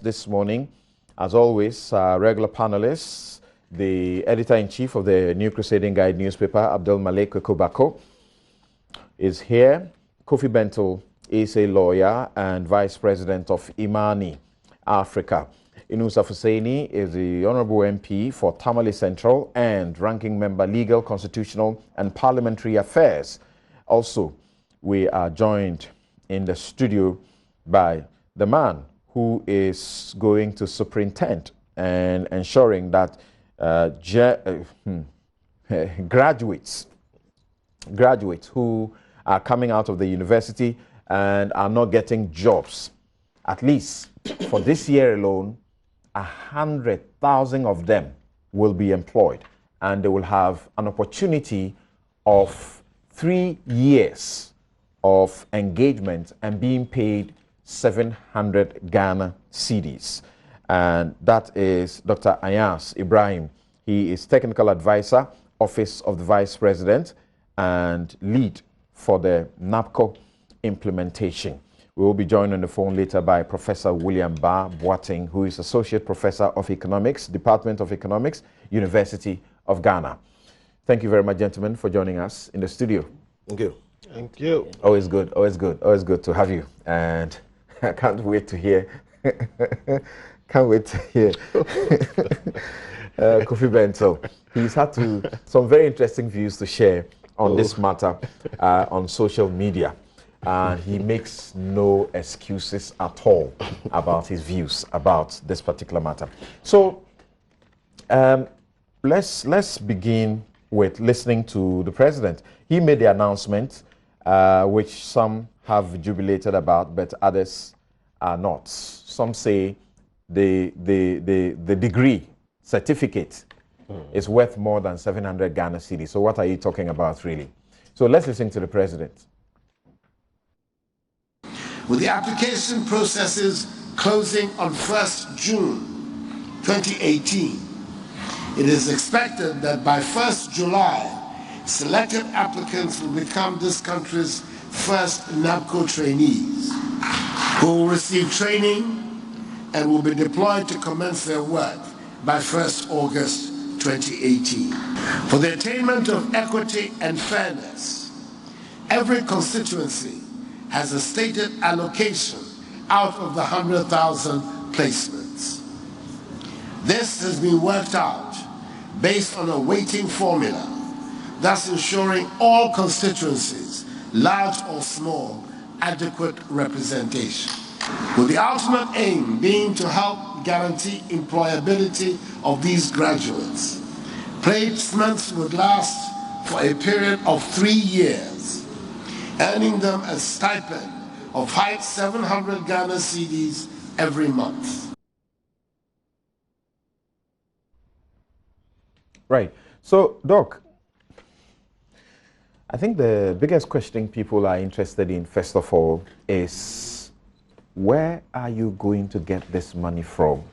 this morning. As always, regular panelists, the editor-in-chief of the New Crusading Guide newspaper, Abdul Malik Kubako, is here. Kofi Bento is a lawyer and vice president of Imani Africa. Inusa Hussaini is the Honorable MP for Tamale Central and ranking member Legal, Constitutional and Parliamentary Affairs. Also, we are joined in the studio by the man who is going to superintend and ensuring that graduates who are coming out of the university and are not getting jobs, at least for this year alone, 100,000 of them will be employed, and they will have an opportunity of 3 years of engagement and being paid 700 Ghana cedis. And that is Dr. Ayas Ibrahim. He is technical advisor, Office of the Vice President, and lead for the NAPCO implementation. We will be joined on the phone later by Professor William Ba Boateng, who is Associate Professor of Economics, Department of Economics, University of Ghana. Thank you very much, gentlemen, for joining us in the studio. Thank you. Thank you. Always good, always good, always good to have you. And I can't wait to hear, Kofi Bento. He's had some very interesting views to share on this matter on social media. And he makes no excuses at all about his views about this particular matter. So let's begin with listening to the president. He made the announcement, which some have jubilated about, but others are not. Some say the degree certificate is worth more than 700 Ghana cedis. So what are you talking about, really? So let's listen to the president. With the application processes closing on 1st June 2018, it is expected that by 1st July, selected applicants will become this country's first NAPCO trainees, who will receive training and will be deployed to commence their work by 1st August 2018. For the attainment of equity and fairness, every constituency has a stated allocation out of the 100,000 placements. This has been worked out based on a weighting formula, thus ensuring all constituencies, large or small, adequate representation, with the ultimate aim being to help guarantee employability of these graduates. Placements would last for a period of 3 years, earning them a stipend of 700 Ghana cedis every month. Right. So, Doc, I think the biggest question people are interested in, first of all, is where are you going to get this money from?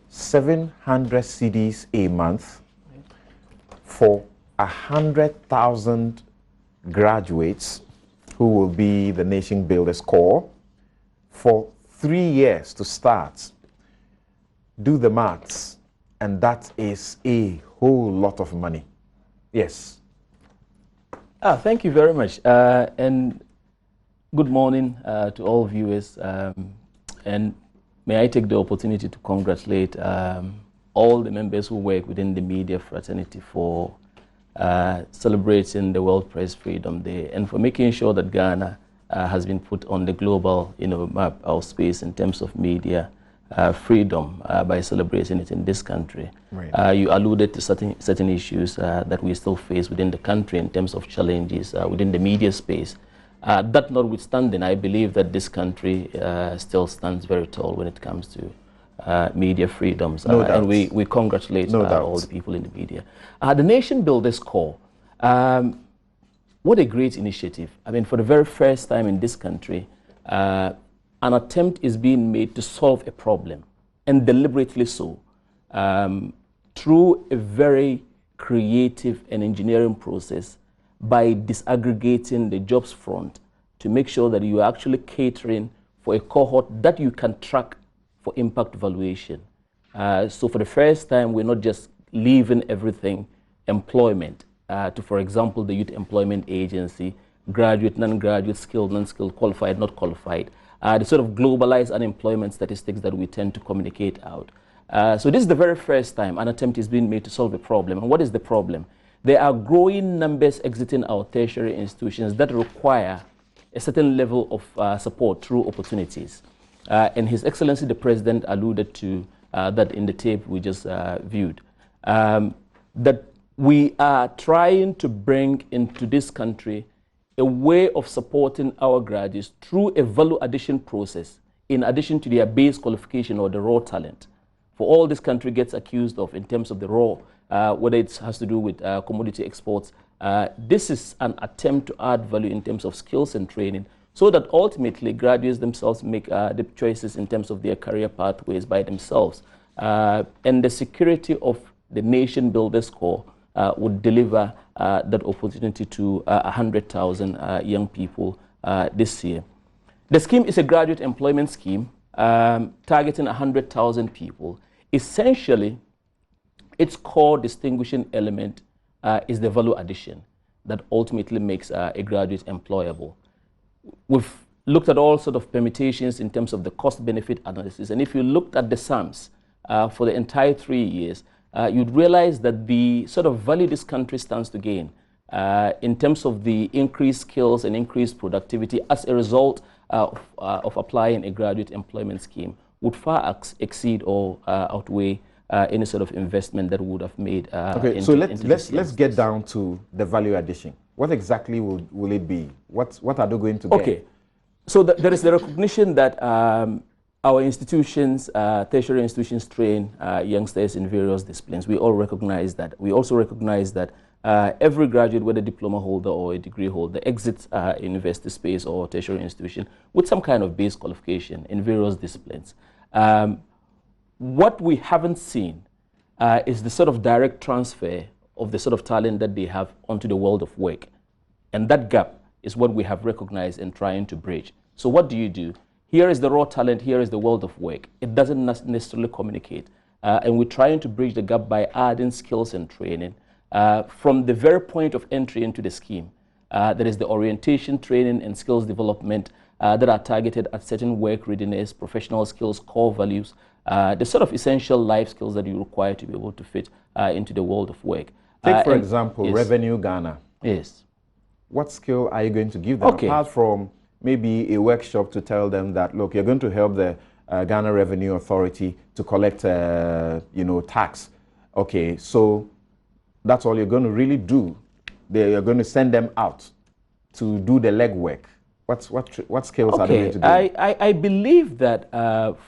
700 cedis a month for 100,000 graduates who will be the Nation Builders Corps for 3 years to start. Do the maths, and that is a whole lot of money. Yes. Thank you very much, and good morning to all viewers, and may I take the opportunity to congratulate all the members who work within the media fraternity for celebrating the World Press Freedom Day and for making sure that Ghana has been put on the global map of space in terms of media freedom by celebrating it in this country. Right. You alluded to certain issues that we still face within the country in terms of challenges within the media space. That notwithstanding, I believe that this country still stands very tall when it comes to media freedoms, and we congratulate all the people in the media. The Nation Builders Corps, what a great initiative. I mean, for the very first time in this country, an attempt is being made to solve a problem, and deliberately so, through a very creative and engineering process by disaggregating the jobs front to make sure that you are actually catering for a cohort that you can track for impact valuation. So for the first time, we're not just leaving everything employment to, for example, the Youth Employment Agency, graduate, non-graduate, skilled, non-skilled, qualified, not qualified, the sort of globalized unemployment statistics that we tend to communicate out. So this is the very first time an attempt is being made to solve a problem. And what is the problem? There are growing numbers exiting our tertiary institutions that require a certain level of support through opportunities. And His Excellency the President alluded to that in the tape we just viewed. That we are trying to bring into this country a way of supporting our graduates through a value addition process in addition to their base qualification or the raw talent. For all this country gets accused of in terms of the raw, whether it has to do with commodity exports, this is an attempt to add value in terms of skills and training so that ultimately graduates themselves make the choices in terms of their career pathways by themselves. And the security of the Nation Builders Corps would deliver that opportunity to 100,000 young people this year. The scheme is a graduate employment scheme targeting 100,000 people. Essentially, its core distinguishing element is the value addition that ultimately makes a graduate employable. We've looked at all sort of permutations in terms of the cost-benefit analysis, and if you looked at the sums for the entire 3 years, you'd realize that the sort of value this country stands to gain in terms of the increased skills and increased productivity as a result of applying a graduate employment scheme would far exceed or outweigh any sort of investment that we would have made. Okay, so let's get down to the value addition. What exactly will it be? What are they going to get? Okay, so there is the recognition that our institutions, tertiary institutions, train youngsters in various disciplines. We all recognize that. We also recognize that every graduate, whether diploma holder or a degree holder, exits university space or tertiary institution with some kind of base qualification in various disciplines. What we haven't seen is the sort of direct transfer of the sort of talent that they have onto the world of work. And that gap is what we have recognized and trying to bridge. So what do? Here is the raw talent, here is the world of work. It doesn't necessarily communicate. And we're trying to bridge the gap by adding skills and training from the very point of entry into the scheme. There is the orientation, training, and skills development that are targeted at certain work readiness, professional skills, core values, the sort of essential life skills that you require to be able to fit into the world of work. Take, for example, yes. Revenue Ghana. Yes. What skill are you going to give them, apart from maybe a workshop to tell them that, look, you're going to help the Ghana Revenue Authority to collect, tax. Okay, so that's all you're going to really do. You're going to send them out to do the legwork. What skills are they going to do? I believe that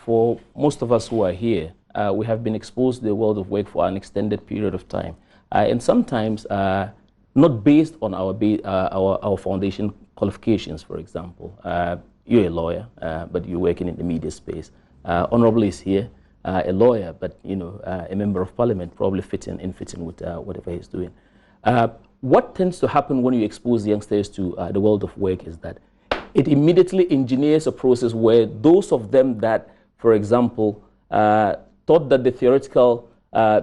for most of us who are here, we have been exposed to the world of work for an extended period of time. And sometimes not based on our foundation qualifications, for example. You're a lawyer, but you're working in the media space. Honorable is here, a lawyer, but a member of parliament, probably fitting with whatever he's doing. What tends to happen when you expose youngsters to the world of work is that it immediately engineers a process where those of them that, for example, thought that the theoretical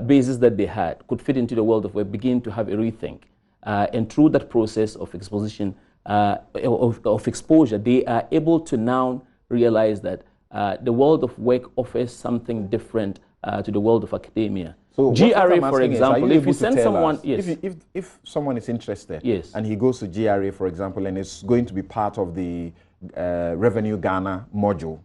basis that they had could fit into the world of work begin to have a rethink. And through that process of exposition, of exposure, they are able to now realize that the world of work offers something different to the world of academia. So GRA, for example, if you send someone, yes. If someone is interested, yes, and he goes to GRA, for example, and is going to be part of the Revenue Ghana module,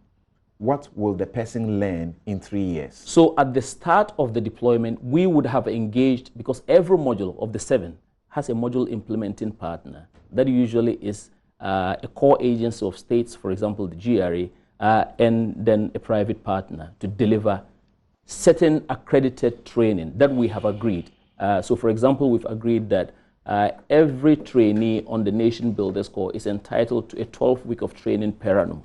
what will the person learn in 3 years? So at the start of the deployment, we would have engaged, because every module of the 7 has a module implementing partner. That usually is a core agency of states, for example, the GRA, and then a private partner to deliver certain accredited training that we have agreed. So for example, we've agreed that every trainee on the Nation Builders Corps is entitled to a 12-week of training per annum.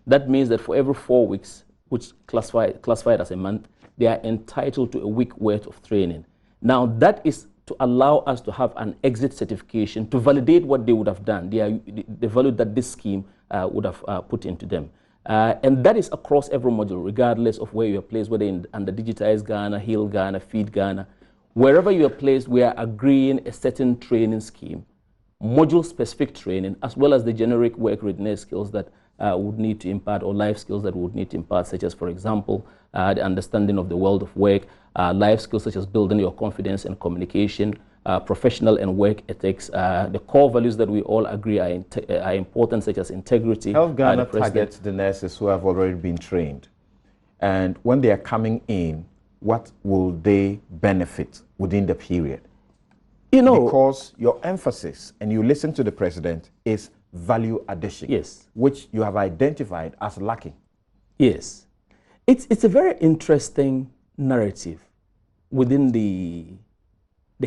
That means that for every 4 weeks, which classified as a month, they are entitled to a week worth of training. Now that is to allow us to have an exit certification to validate what they would have done, the value that this scheme would have put into them. And that is across every module, regardless of where you are placed, whether under Digitize Ghana, Heal Ghana, Feed Ghana. Wherever you are placed, we are agreeing a certain training scheme, module-specific training, as well as the generic work readiness skills that would need to impart, or life skills that would need to impart, such as, for example, the understanding of the world of work, life skills such as building your confidence and communication, professional and work ethics, the core values that we all agree are important, such as integrity. Health Ghana targets the nurses who have already been trained. And when they are coming in, what will they benefit within the period? You know, because your emphasis, and you listen to the president, is value addition, yes, which you have identified as lacking. Yes. It's a very interesting narrative within the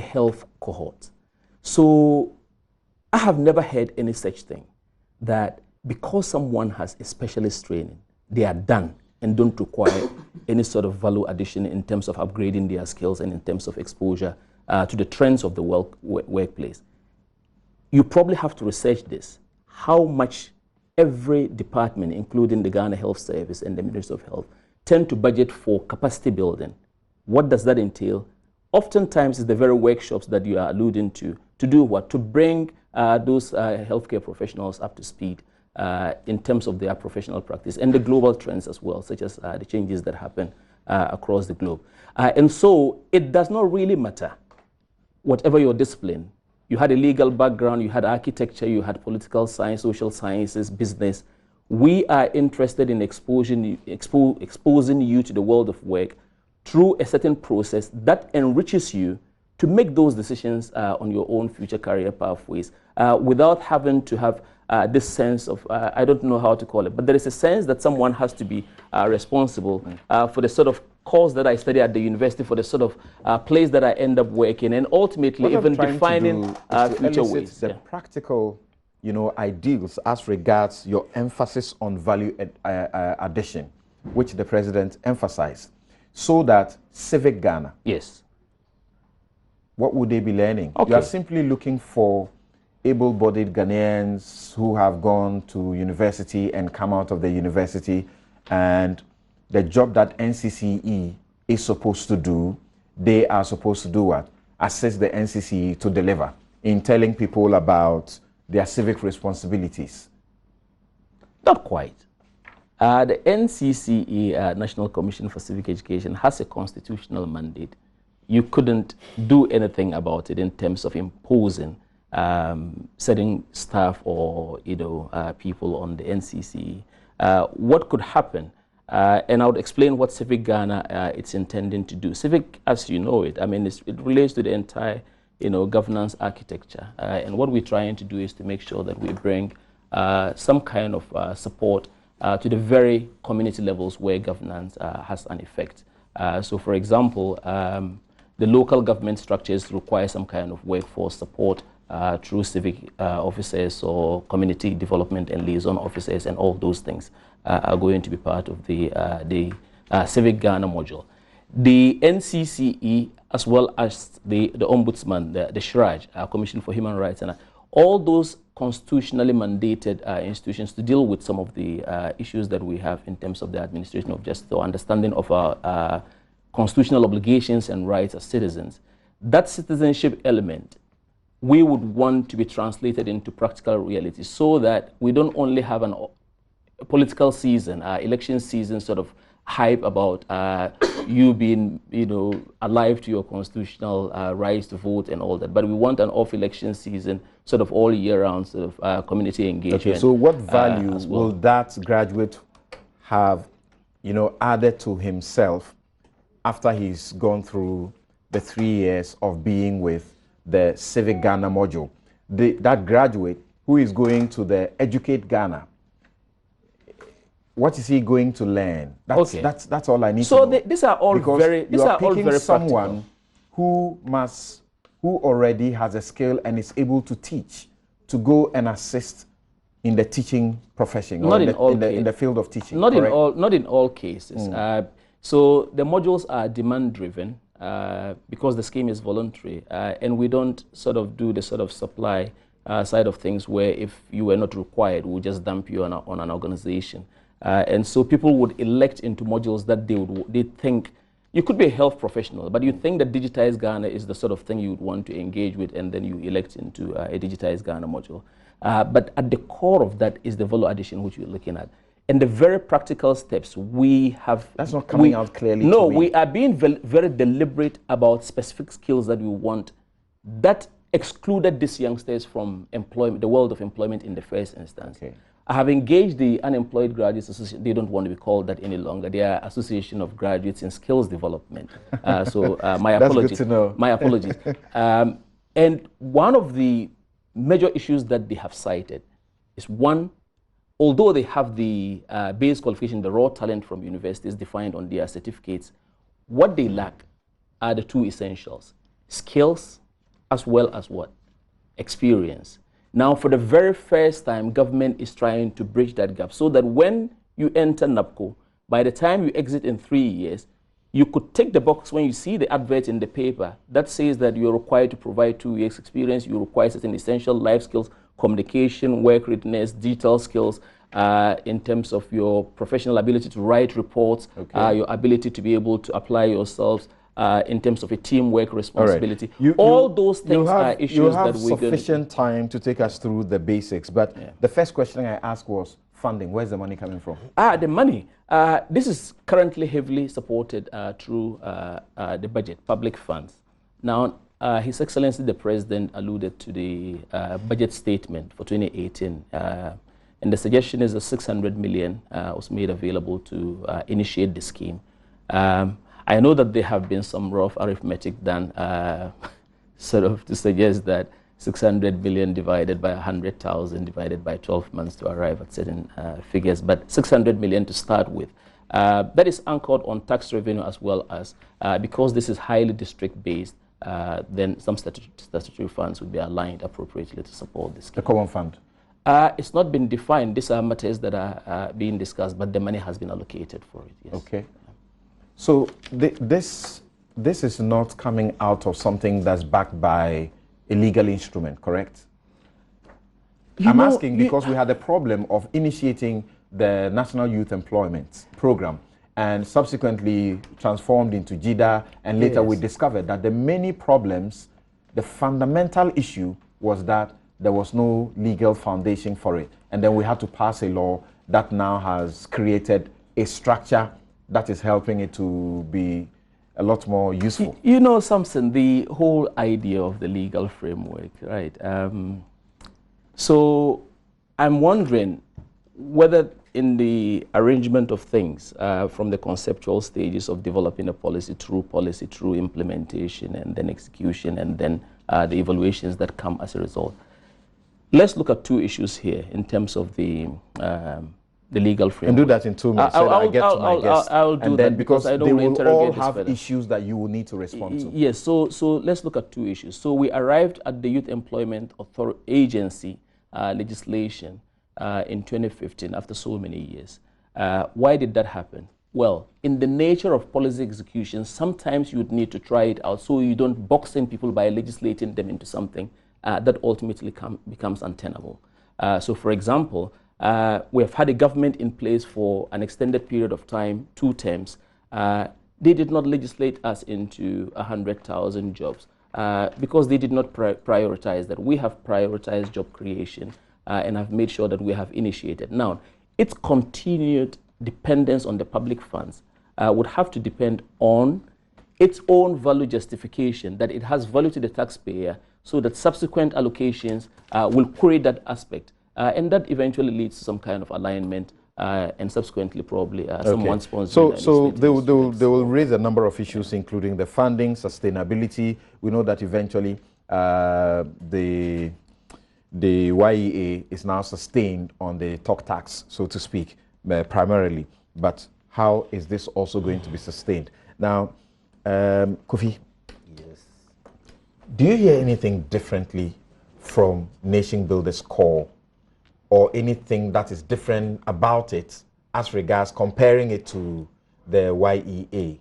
health cohort. So I have never heard any such thing, that because someone has a specialist training, they are done and don't require any sort of value addition in terms of upgrading their skills and in terms of exposure to the trends of the workplace. You probably have to research this, how much every department, including the Ghana Health Service and the Ministry of Health, tend to budget for capacity building. What does that entail? Oftentimes, it's the very workshops that you are alluding to do what? To bring those healthcare professionals up to speed in terms of their professional practice and the global trends as well, such as the changes that happen across the globe. And so it does not really matter, whatever your discipline. You had a legal background, you had architecture, you had political science, social sciences, business. We are interested in exposing you to the world of work through a certain process that enriches you to make those decisions on your own future career pathways without having to have this sense of, I don't know how to call it, but there is a sense that someone has to be responsible for the sort of course that I study at the university, for the sort of place that I end up working, and ultimately even defining future ways. The practical, ideals as regards your emphasis on value addition, which the president emphasized, so that civic Ghana. Yes. What would they be learning? Okay. You are simply looking for able-bodied Ghanaians who have gone to university and come out of the university, and the job that NCCE is supposed to do, they are supposed to do what? Assist the NCCE to deliver in telling people about their civic responsibilities. Not quite. The NCCE, National Commission for Civic Education, has a constitutional mandate. You couldn't do anything about it in terms of imposing certain staff or people on the NCCE. What could happen? And I would explain what Civic Ghana it's intending to do. Civic, as you know it, I mean, it relates to the entire, governance architecture. And what we're trying to do is to make sure that we bring some kind of support to the very community levels where governance has an effect. So, for example, the local government structures require some kind of workforce support through civic officers or community development and liaison officers, and all those things are going to be part of the Civic Ghana module. The NCCE, as well as the Ombudsman, the SHRAJ, Commission for Human Rights, and all those constitutionally mandated institutions to deal with some of the issues that we have in terms of the administration of justice, or understanding of our constitutional obligations and rights as citizens. That citizenship element, we would want to be translated into practical reality, so that we don't only have a political season, election season sort of hype about you being, alive to your constitutional rights to vote and all that, but we want an off-election season, sort of all year round, sort of community engagement. Okay, so what value will that graduate have, added to himself after he's gone through the 3 years of being with the Civic Ghana module? That graduate who is going to the Educate Ghana, what is he going to learn? That's all I need to know. So these are all very someone who already has a skill and is able to teach, to go and assist in the teaching profession, or in the field of teaching. Not in all cases. So the modules are demand driven because the scheme is voluntary, and we don't sort of do the sort of supply side of things where if you were not required, we'll just dump you on an organization. And so people would elect into modules that they think, you could be a health professional, but you think that digitized Ghana is the sort of thing you would want to engage with, and then you elect into a digitized Ghana module. But at the core of that is the value addition which you're looking at. And the very practical steps we have... That's not coming out clearly No, to me. we are being very deliberate about specific skills that we want. That excluded these youngsters from employment, the world of employment in the first instance. Okay. I have engaged the Unemployed Graduates Association. They don't want to be called that any longer. They are Association of Graduates in Skills Development. My apologies. That's good to know. My apologies. And one of the major issues that they have cited is, one, although they have the base qualification, the raw talent from universities defined on their certificates, what they lack are the two essentials: skills as well as what? Experience. Now, for the very first time, government is trying to bridge that gap so that when you enter NAPCO, by the time you exit in 3 years, you could tick the box when you see the advert in the paper that says that you're required to provide 2 years experience, you require certain essential life skills, communication, work readiness, digital skills, in terms of your professional ability to write reports, your ability to be able to apply yourselves, in terms of a teamwork responsibility. All those things are issues that we're going to... You have sufficient time to take us through the basics, but the first question I asked was funding. Where's the money coming from? The money. This is currently heavily supported through the budget, public funds. Now, His Excellency the President alluded to the budget statement for 2018, and the suggestion is that 600 million was made available to initiate the scheme. I know that there have been some rough arithmetic done sort of to suggest that 600 billion divided by 100,000 divided by 12 months to arrive at certain figures, but 600 million to start with. That is anchored on tax revenue as well as, because this is highly district-based, then some statutory funds would be aligned appropriately to support this. The common fund? It's not been defined. These are matters that are being discussed, but the money has been allocated for it, yes. Okay. So this is not coming out of something that's backed by a legal instrument, correct? I'm asking because we had a problem of initiating the National Youth Employment Program and subsequently transformed into JIDA, and later we discovered that the many problems, the fundamental issue was that there was no legal foundation for it. And then we had to pass a law that now has created a structure that is helping it to be a lot more useful. You know, Samson, the whole idea of the legal framework, right? So I'm wondering whether in the arrangement of things from the conceptual stages of developing a policy, through implementation, and then execution, and then the evaluations that come as a result. Let's look at two issues here in terms of the legal framework. And do that in 2 minutes so that I get to my guests. I'll do and then that because I don't they want to will all interrogate have further. issues that you will need to respond to. Yes, so let's look at two issues. So we arrived at the Youth Employment Agency legislation in 2015 after so many years. Why did that happen? Well, in the nature of policy execution, sometimes you would need to try it out so you don't box in people by legislating them into something that ultimately becomes untenable. So for example, we have had a government in place for an extended period of time, 2 terms. They did not legislate us into 100,000 jobs because they did not prioritize that. We have prioritized job creation and have made sure that we have initiated. Now, its continued dependence on the public funds would have to depend on its own value justification, that it has value to the taxpayer, so that subsequent allocations will query that aspect. And that eventually leads to some kind of alignment and subsequently probably someone sponsoring. So they will raise a number of issues, including the funding, sustainability. We know that eventually the YEA is now sustained on the talk tax, so to speak, primarily. But how is this also going to be sustained? Now, Kofi, Yes. do you hear anything differently from Nation Builders Call, or anything that is different about it as regards comparing it to the YEA?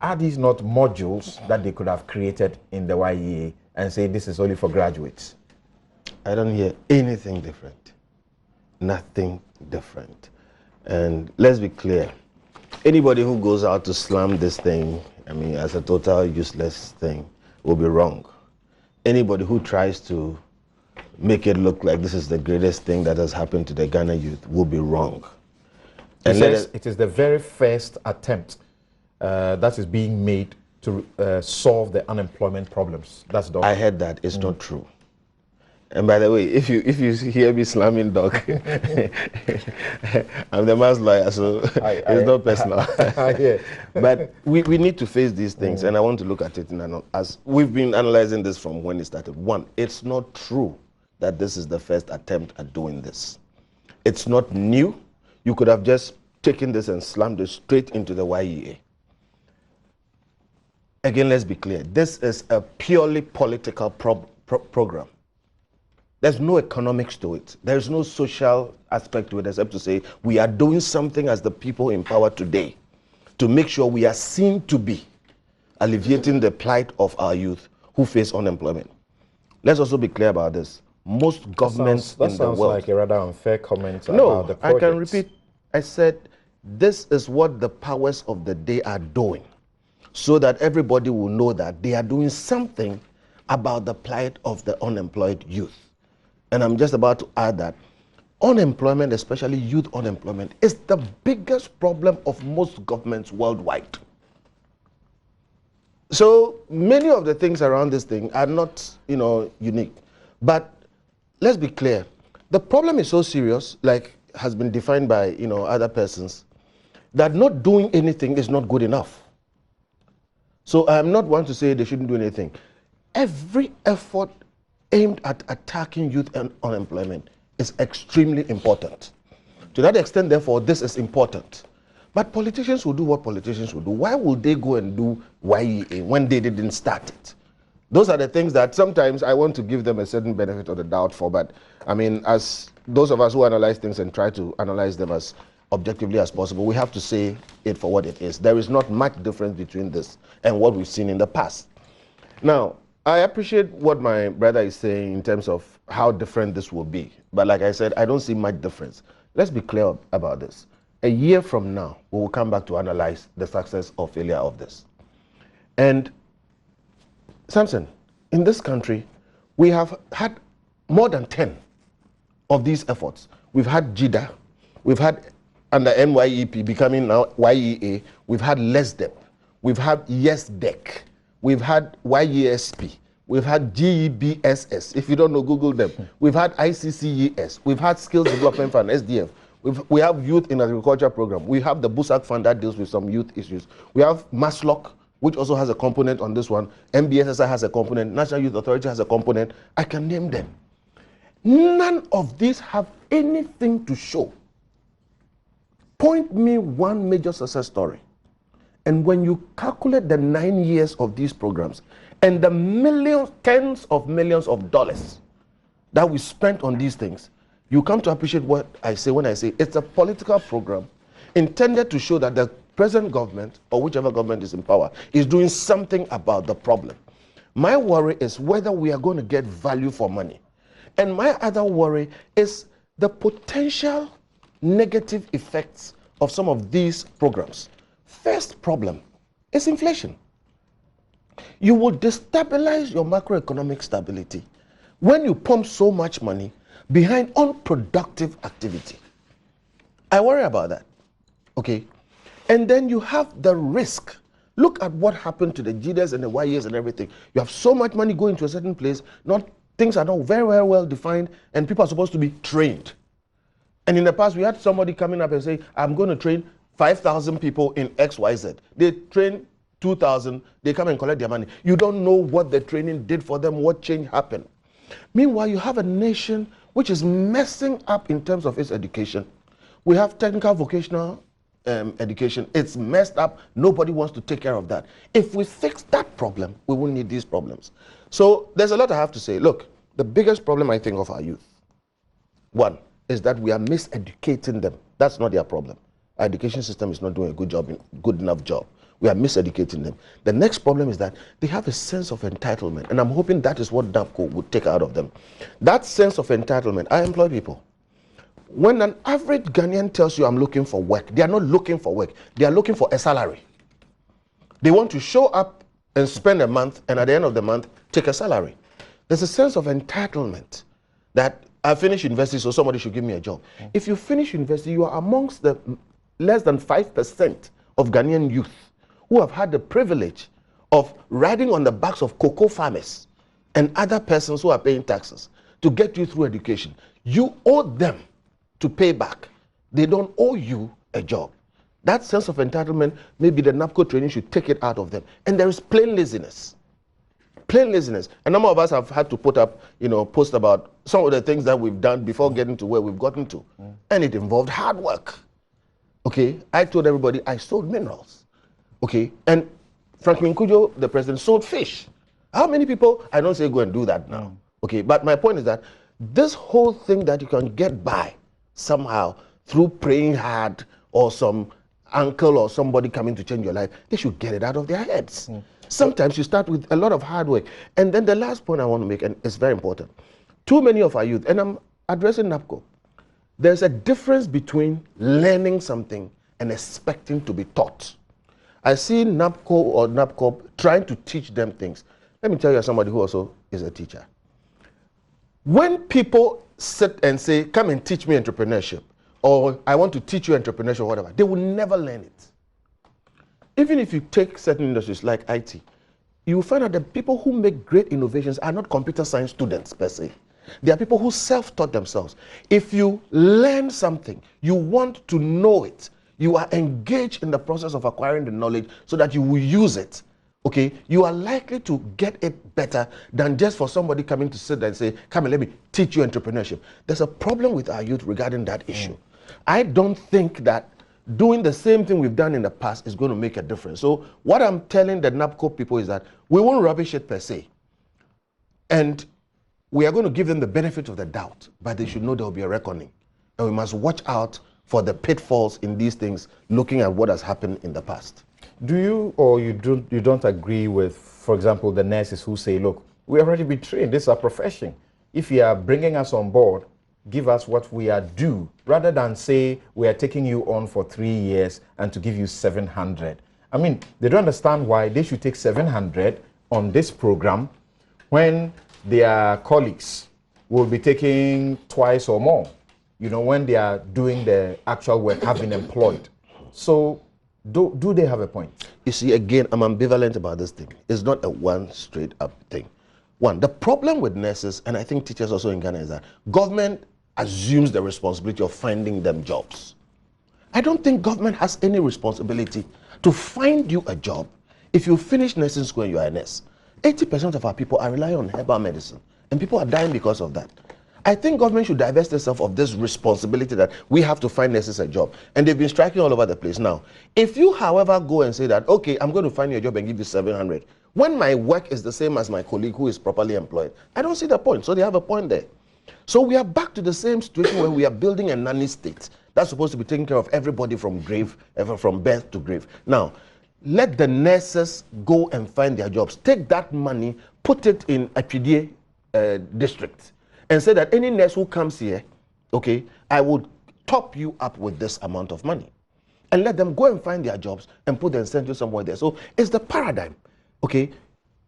Are these not modules that they could have created in the YEA and say this is only for graduates? I don't hear anything different. Nothing different. And let's be clear, anybody who goes out to slam this thing, I mean, as a total useless thing, will be wrong. Anybody who tries to make it look like this is the greatest thing that has happened to the Ghana youth will be wrong. And says it is the very first attempt that is being made to solve the unemployment problems. That's Doc. I heard that. It's not true. And by the way, if you hear me slamming Doc, I'm the man's lawyer, so it's not personal. But we need to face these things, and I want to look at it as we've been analyzing this from when it started. One, it's not true that this is the first attempt at doing this. It's not new. You could have just taken this and slammed it straight into the YEA. Again, let's be clear. This is a purely political program. There's no economics to it. There's no social aspect to it except to say we are doing something as the people in power today to make sure we are seen to be alleviating the plight of our youth who face unemployment. Let's also be clear about this. Most governments in the world... That sounds like a rather unfair comment no, about the project. I can repeat. I said this is what the powers of the day are doing so that everybody will know that they are doing something about the plight of the unemployed youth. And I'm just about to add that unemployment, especially youth unemployment, is the biggest problem of most governments worldwide. So many of the things around this thing are not, unique. But let's be clear. The problem is so serious, like has been defined by, other persons, that not doing anything is not good enough. So I'm not one to say they shouldn't do anything. Every effort aimed at attacking youth and unemployment is extremely important. To that extent, therefore, this is important. But politicians will do what politicians will do. Why would they go and do YEA when they didn't start it? Those are the things that sometimes I want to give them a certain benefit of the doubt for. But I mean, as those of us who analyze things and try to analyze them as objectively as possible, we have to say it for what it is. There is not much difference between this and what we've seen in the past. Now, I appreciate what my brother is saying in terms of how different this will be. But like I said, I don't see much difference. Let's be clear about this. A year from now, we will come back to analyze the success or failure of this. And Samson, in this country, we have had more than 10 of these efforts. We've had JIDA, we've had under NYEP becoming now YEA, we've had LESDEP, we've had YESDEC, we've had YESP, we've had GEBSS. If you don't know, Google them. We've had ICCES, we've had Skills Development Fund, SDF. We have Youth in Agriculture Program. We have the BUSAC Fund that deals with some youth issues. We have MASLOC, which also has a component on this one. MBSSI has a component. National Youth Authority has a component. I can name them. None of these have anything to show. Point me one major success story. And when you calculate the 9 years of these programs and the millions, tens of millions of dollars that we spent on these things, you come to appreciate what I say when I say it's a political program intended to show that the present government, or whichever government is in power, is doing something about the problem. My worry is whether we are going to get value for money. And my other worry is the potential negative effects of some of these programs. First problem is inflation. You will destabilize your macroeconomic stability when you pump so much money behind unproductive activity. I worry about that, okay? And then you have the risk. Look at what happened to the GDS and the YES and everything. You have so much money going to a certain place, things are not very, very well defined, and people are supposed to be trained. And in the past, we had somebody coming up and say, I'm going to train 5,000 people in XYZ. They train 2,000, they come and collect their money. You don't know what the training did for them, what change happened. Meanwhile, you have a nation which is messing up in terms of its education. We have technical vocational education. It's messed up. Nobody wants to take care of that. If we fix that problem, we won't need these problems. So there's a lot I have to say. Look, the biggest problem I think of our youth, one, is that we are miseducating them. That's not their problem. Our education system is not doing a good enough job. We are miseducating them. The next problem is that they have a sense of entitlement, and I'm hoping that is what NAPCO would take out of them. That sense of entitlement, I employ people. When an average Ghanaian tells you I'm looking for work, they are not looking for work. They are looking for a salary. They want to show up and spend a month, and at the end of the month, take a salary. There's a sense of entitlement that I finished university, so somebody should give me a job. If you finish university, you are amongst the less than 5% of Ghanaian youth who have had the privilege of riding on the backs of cocoa farmers and other persons who are paying taxes to get you through education. You owe them to pay back. They don't owe you a job. That sense of entitlement, maybe the NAPCO training should take it out of them. And there is plain laziness. Plain laziness. A number of us have had to put up, post about some of the things that we've done before getting to where we've gotten to. And it involved hard work. Okay, I told everybody I sold minerals. Okay, and Franklin Kujo, the president, sold fish. How many people? I don't say go and do that now. Okay, but my point is that this whole thing that you can get by somehow through praying hard or some uncle or somebody coming to change your life, they should get it out of their heads. Sometimes you start with a lot of hard work. And then the last point I want to make, and it's very important. Too many of our youth, and I'm addressing NAPCO, there's a difference between learning something and expecting to be taught. I see NAPCO or NAPCO trying to teach them things. Let me tell you, as somebody who also is a teacher. When people sit and say, come and teach me entrepreneurship, or I want to teach you entrepreneurship or whatever, they will never learn it. Even if you take certain industries like IT, you will find out that people who make great innovations are not computer science students per se. They are people who self-taught themselves. If you learn something, you want to know it, you are engaged in the process of acquiring the knowledge so that you will use it, okay, you are likely to get it better than just for somebody coming to sit there and say, come and let me teach you entrepreneurship. There's a problem with our youth regarding that issue. I don't think that doing the same thing we've done in the past is going to make a difference. So what I'm telling the NAPCO people is that we won't rubbish it per se. And we are going to give them the benefit of the doubt, but they should know there will be a reckoning. And we must watch out for the pitfalls in these things, looking at what has happened in the past. Do you or you don't agree with, for example, the nurses who say, look, we already been trained, this is our profession. If you are bringing us on board, give us what we are due, rather than say we are taking you on for 3 years and to give you 700. I mean, they don't understand why they should take 700 on this program when their colleagues will be taking twice or more, when they are doing the actual work, have been employed. So do they have a point? You see, again, I'm ambivalent about this thing. It's not a one straight up thing. One, the problem with nurses, and I think teachers also in Ghana, is that government assumes the responsibility of finding them jobs. I don't think government has any responsibility to find you a job. If you finish nursing school and you are a nurse, 80% of our people are relying on herbal medicine, and people are dying because of that. I think government should divest itself of this responsibility that we have to find nurses a job. And they've been striking all over the place now. If you, however, go and say that, okay, I'm going to find you a job and give you 700, when my work is the same as my colleague who is properly employed, I don't see the point. So they have a point there. So we are back to the same situation where we are building a nanny state that's supposed to be taking care of everybody from birth to grave. Now, let the nurses go and find their jobs. Take that money, put it in a PDA district, and say that any nurse who comes here, okay, I would top you up with this amount of money. And let them go and find their jobs and put the incentive somewhere there. So it's the paradigm, okay?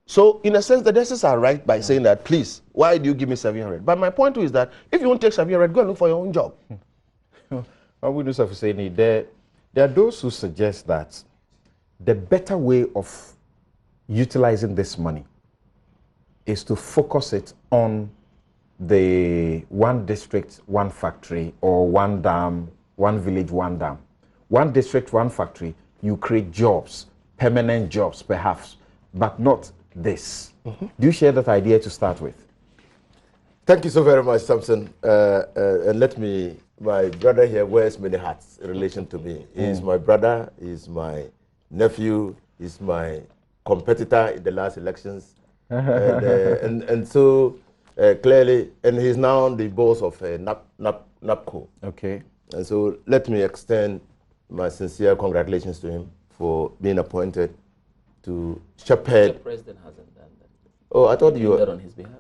So in a sense, the nurses are right by saying that, please, why do you give me 700? But my point is that if you won't take 700, go and look for your own job. I would just have to say, there are those who suggest that the better way of utilizing this money is to focus it on the one district, one factory, or one dam, one village, one dam. One district, one factory, you create jobs, permanent jobs perhaps, but not this. Do you share that idea to start with? Thank you so very much, Samson. And my brother here wears many hats in relation to me. He's my brother, he's my nephew, he's my competitor in the last elections. and so clearly, and he's now the boss of NAPCO. Okay. And so let me extend my sincere congratulations to him for being appointed to shepherd. The president hasn't done that. Oh, I thought you were that on his behalf.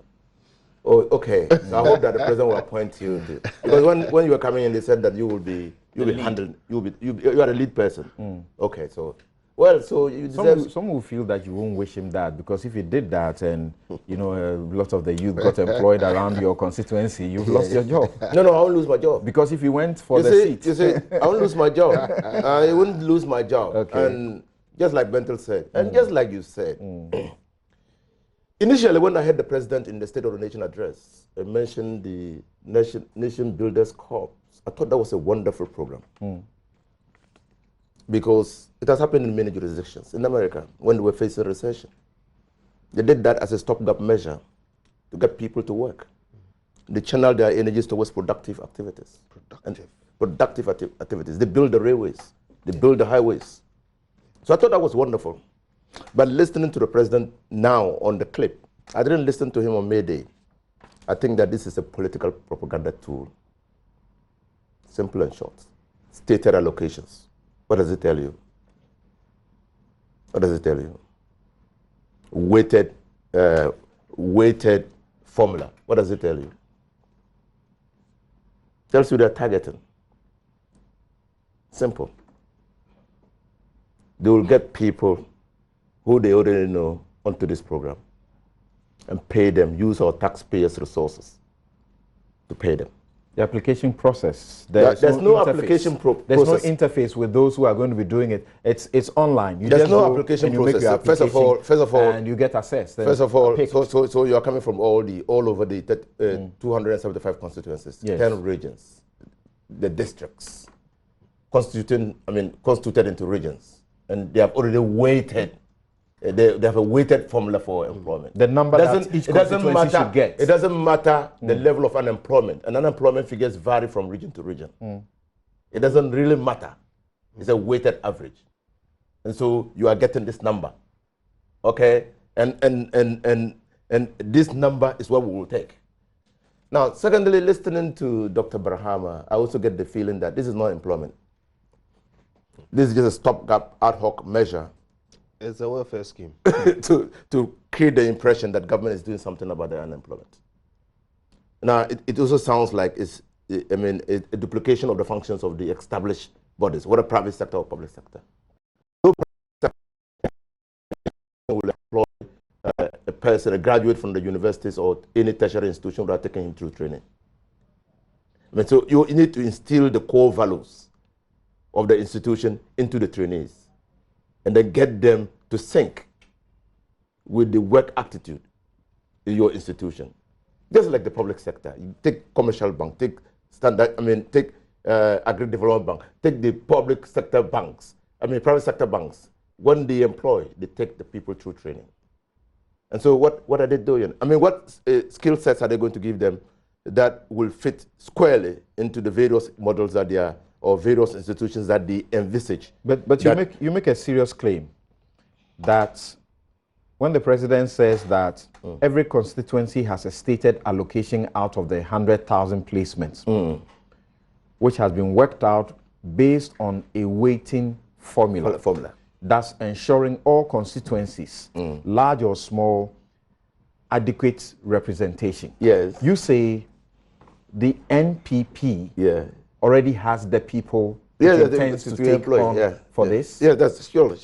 Oh, okay. So I hope that the president will appoint you. Because when you were coming in, they said that you are a lead person. Okay, so well, so you deserve. Some will feel that you won't wish him that, because if he did that and you know a lot of the youth got employed around your constituency, you've lost your job. No, I won't lose my job. Because if he went for the seat, you see, I won't lose my job. I wouldn't lose my job. Okay. And just like Bentel said, and just like you said, initially when I heard the president in the State of the Nation address, I mentioned the Nation Builders Corps. I thought that was a wonderful program. Because it has happened in many jurisdictions. In America, when they were facing recession, they did that as a stopgap measure to get people to work. They channeled their energies towards productive activities. Productive activities. They build the railways. They build the highways. So I thought that was wonderful. But listening to the president now on the clip, I didn't listen to him on May Day. I think that this is a political propaganda tool. Simple and short. Stated allocations. What does it tell you? What does it tell you? Weighted formula. What does it tell you? Tells you they're targeting. Simple. They will get people who they already know onto this program and pay them, use our taxpayers' resources to pay them. the application process. There's no application process. There's no interface with those who are going to be doing it. It's online. There's no application process. First of all, and you get assessed. First of all, so you are coming from all over the 275 constituencies, yes. 10 regions, the districts, constituted into regions, and they have already weighted. They have a weighted formula for employment. The number that each constituency should get. It doesn't matter the level of unemployment. And unemployment figures vary from region to region. It doesn't really matter. It's a weighted average. And so you are getting this number. Okay? And this number is what we will take. Now, secondly, listening to Dr. Brahama, I also get the feeling that this is not employment. This is just a stopgap ad hoc measure. It's a welfare scheme. to create the impression that government is doing something about the unemployment. Now, it also sounds like it's a duplication of the functions of the established bodies, whether private sector or public sector. No private sector will employ a person, a graduate from the universities or any tertiary institution without taking him through training. So you need to instill the core values of the institution into the trainees, and then get them to sync with the work attitude in your institution. Just like the public sector. You take commercial bank, take agri-development bank, take the public sector banks, private sector banks. When they employ, they take the people through training. And so what are they doing? What skill sets are they going to give them that will fit squarely into the various models that they are, or various institutions that they envisage? But you make a serious claim that when the president says that every constituency has a stated allocation out of the 100,000 placements, which has been worked out based on a weighting formula. That's ensuring all constituencies, large or small, adequate representation. Yes. You say the NPP already has the people it intends to take on for this? Yeah, that's surely.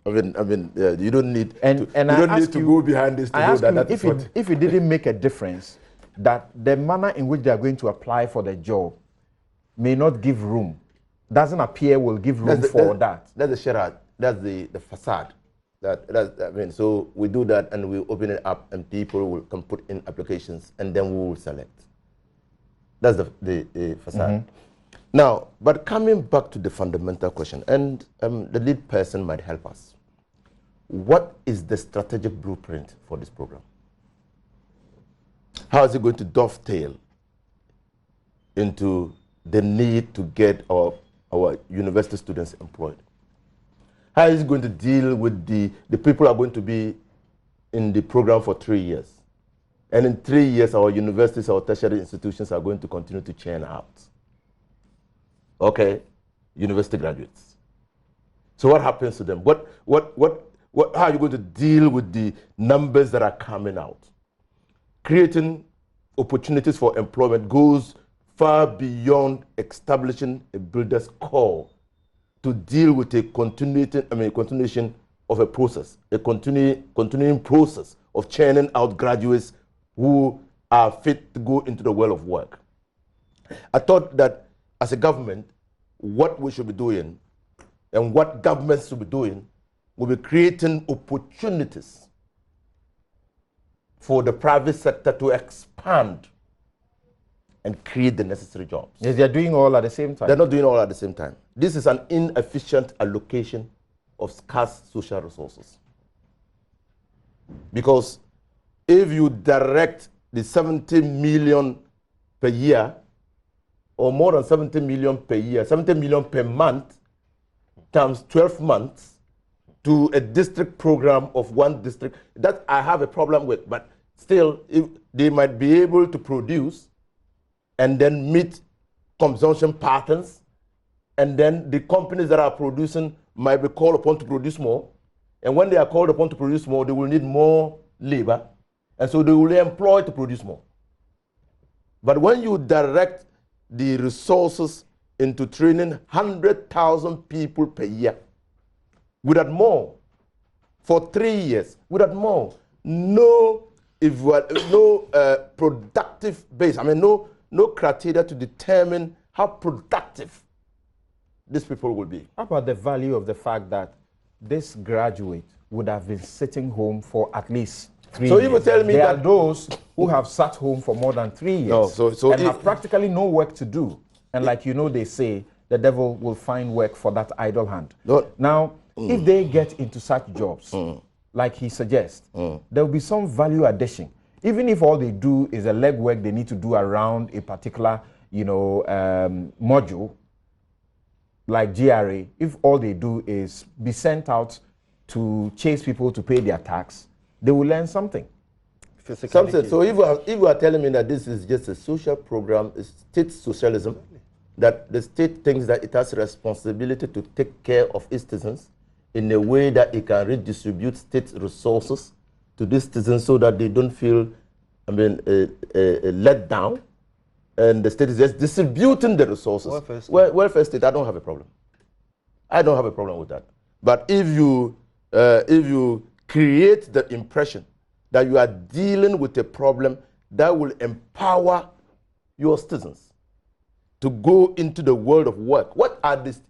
You don't need to go behind this to know that if it didn't make a difference, that the manner in which they are going to apply for the job may not give room, doesn't appear will give room for that. That's the charade. That's the facade. So we do that and we open it up and people can put in applications and then we will select. That's the facade. Now, but coming back to the fundamental question, and the lead person might help us. What is the strategic blueprint for this program? How is it going to dovetail into the need to get our university students employed? How is it going to deal with the people who are going to be in the program for 3 years? And in 3 years, our universities, our tertiary institutions are going to continue to churn out. Okay, university graduates. So what happens to them? How are you going to deal with the numbers that are coming out? Creating opportunities for employment goes far beyond establishing a builder's core to deal with a continuation of a process, a continuing process of churning out graduates who are fit to go into the world of work. I thought that as a government, what we should be doing and what governments should be doing will be creating opportunities for the private sector to expand and create the necessary jobs. Yes, they're doing all at the same time. They're not doing all at the same time. This is an inefficient allocation of scarce social resources. Because if you direct the 70 million per year, or more than 70 million per year, 70 million per month, times 12 months, to a district program of one district, that I have a problem with. But still, if they might be able to produce and then meet consumption patterns, and then the companies that are producing might be called upon to produce more. And when they are called upon to produce more, they will need more labor. And so they will employ to produce more. But when you direct the resources into training 100,000 people per year, without more, for 3 years, without more, no productive base, no criteria to determine how productive these people will be. How about the value of the fact that this graduate would have been sitting home for at least 3 years? So you will tell me there that are those who have sat home for more than 3 years and have practically no work to do. And like they say, the devil will find work for that idle hand. Now, if they get into such jobs, like he suggests, there will be some value addition. Even if all they do is a legwork they need to do around a particular, module, like GRA, if all they do is be sent out to chase people to pay their tax, they will learn something. So if you are telling me that this is just a social program, it's state socialism, that the state thinks that it has responsibility to take care of its citizens in a way that it can redistribute state resources to these citizens so that they don't feel, let down, and the state is just distributing the resources. Welfare state, I don't have a problem. I don't have a problem with that. But if you create the impression that you are dealing with a problem that will empower your citizens to go into the world of work, what are these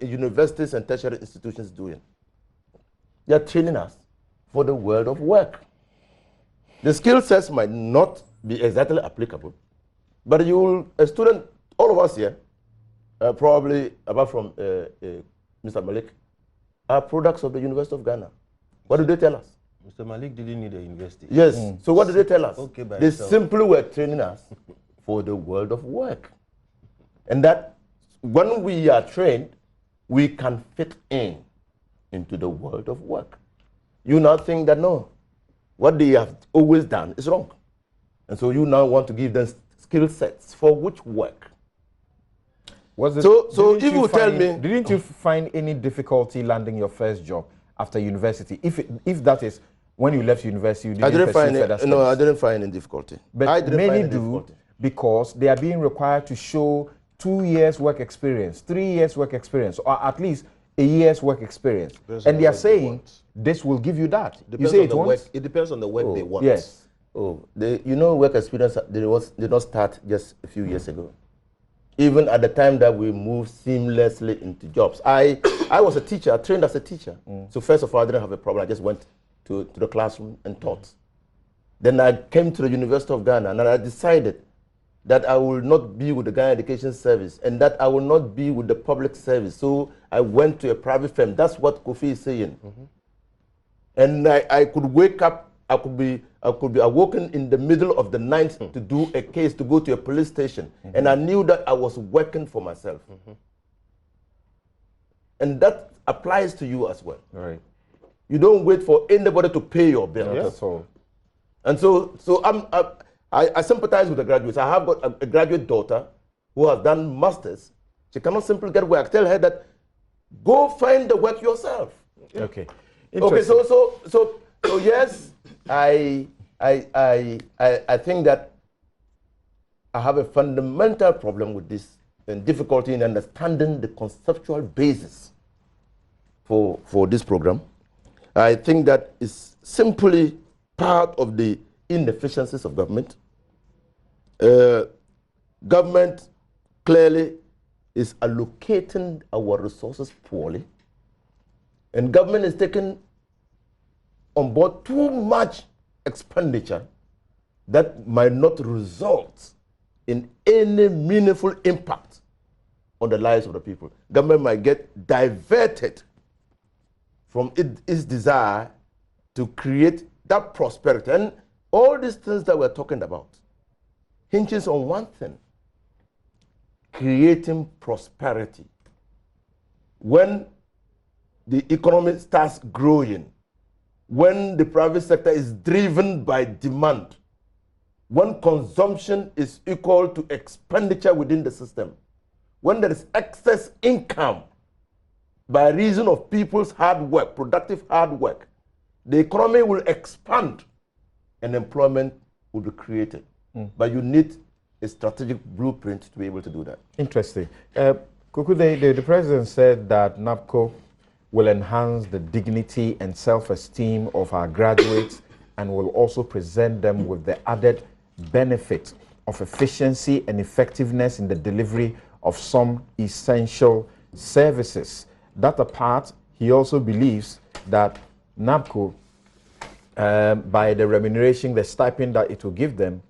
universities and tertiary institutions doing? They are training us for the world of work. The skill sets might not be exactly applicable, but a student, all of us here, probably apart from Mr. Malik, are products of the University of Ghana. What do they tell us? Mr. Malik didn't need a university. Yes. So what do they tell us? Okay, they simply were training us for the world of work. And that when we are trained, we can fit into the world of work. You now think that no, what they have always done is wrong. And so you now want to give them skill sets for which work. So if you tell me... Didn't you find any difficulty landing your first job after university? If that is, when you left university, you didn't pursue further studies. No, I didn't find any difficulty. But many do because they are being required to show 2 years work experience, 3 years work experience, or at least a year's work experience. And they are saying this will give you that. You say it won't? It depends on the work they want. Yes. Work experience did not start just a few years ago. Even at the time that we moved seamlessly into jobs. I was a teacher, I trained as a teacher. So first of all, I didn't have a problem. I just went to the classroom and taught. Then I came to the University of Ghana and I decided that I will not be with the Ghana Education Service and that I will not be with the public service. So I went to a private firm. That's what Kofi is saying. And I could wake up, I could be awoken in the middle of the night to do a case, to go to a police station. And I knew that I was working for myself. And that applies to you as well. Right. You don't wait for anybody to pay your bills. Yeah. That's all. And so I sympathize with the graduates. I have got a graduate daughter who has done masters. She cannot simply get work. Tell her that go find the work yourself. Okay. Okay. So yes, I think that I have a fundamental problem with this and difficulty in understanding the conceptual basis for this program. I think that is simply part of the inefficiencies of government. Government clearly is allocating our resources poorly, and government is taking on board too much expenditure that might not result in any meaningful impact on the lives of the people. Government might get diverted from its desire to create that prosperity. And all these things that we're talking about hinges on one thing: creating prosperity. When the economy starts growing, when the private sector is driven by demand, when consumption is equal to expenditure within the system, when there is excess income by reason of people's hard work, productive hard work, the economy will expand and employment will be created. But you need a strategic blueprint to be able to do that. Interesting. Kuku, the president said that NABCO will enhance the dignity and self-esteem of our graduates and will also present them with the added benefit of efficiency and effectiveness in the delivery of some essential services. That apart, he also believes that NABCO, by the remuneration, the stipend that it will give them,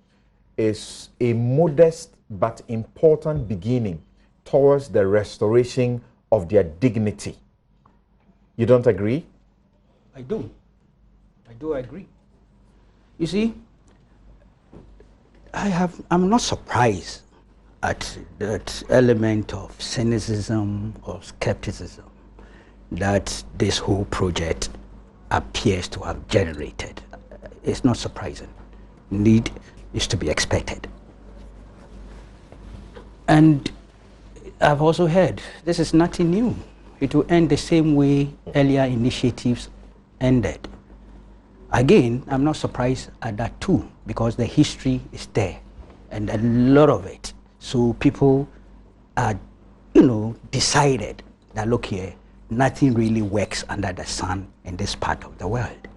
is a modest but important beginning towards the restoration of their dignity. You don't agree? I do. I do agree. You see, I'm not surprised at that element of cynicism or skepticism that this whole project appears to have generated. It's not surprising. Indeed, is to be expected. And I've also heard this is nothing new. It will end the same way earlier initiatives ended. Again, I'm not surprised at that too, because the history is there and a lot of it. So people are, decided that, look here, nothing really works under the sun in this part of the world.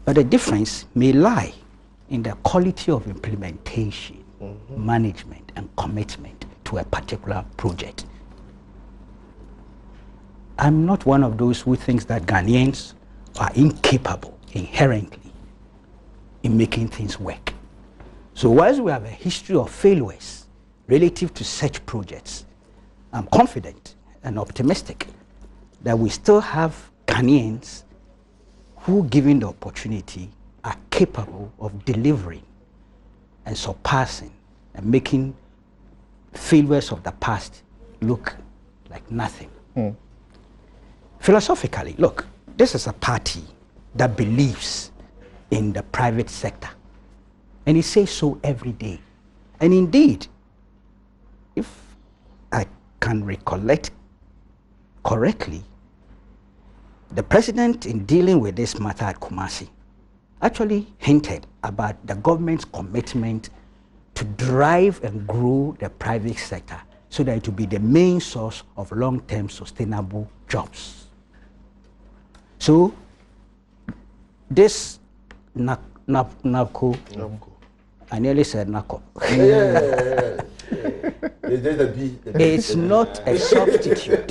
But the difference may lie in the quality of implementation, management, and commitment to a particular project. I'm not one of those who thinks that Ghanaians are incapable inherently in making things work. So whilst we have a history of failures relative to such projects, I'm confident and optimistic that we still have Ghanaians who, given the opportunity, are capable of delivering and surpassing and making failures of the past look like nothing. Philosophically, look, this is a party that believes in the private sector, and it says so every day. And indeed, if I can recollect correctly, the president, in dealing with this matter at Kumasi, actually hinted about the government's commitment to drive and grow the private sector so that it will be the main source of long-term sustainable jobs. So this NABCO, I nearly said NACO. It's not a substitute.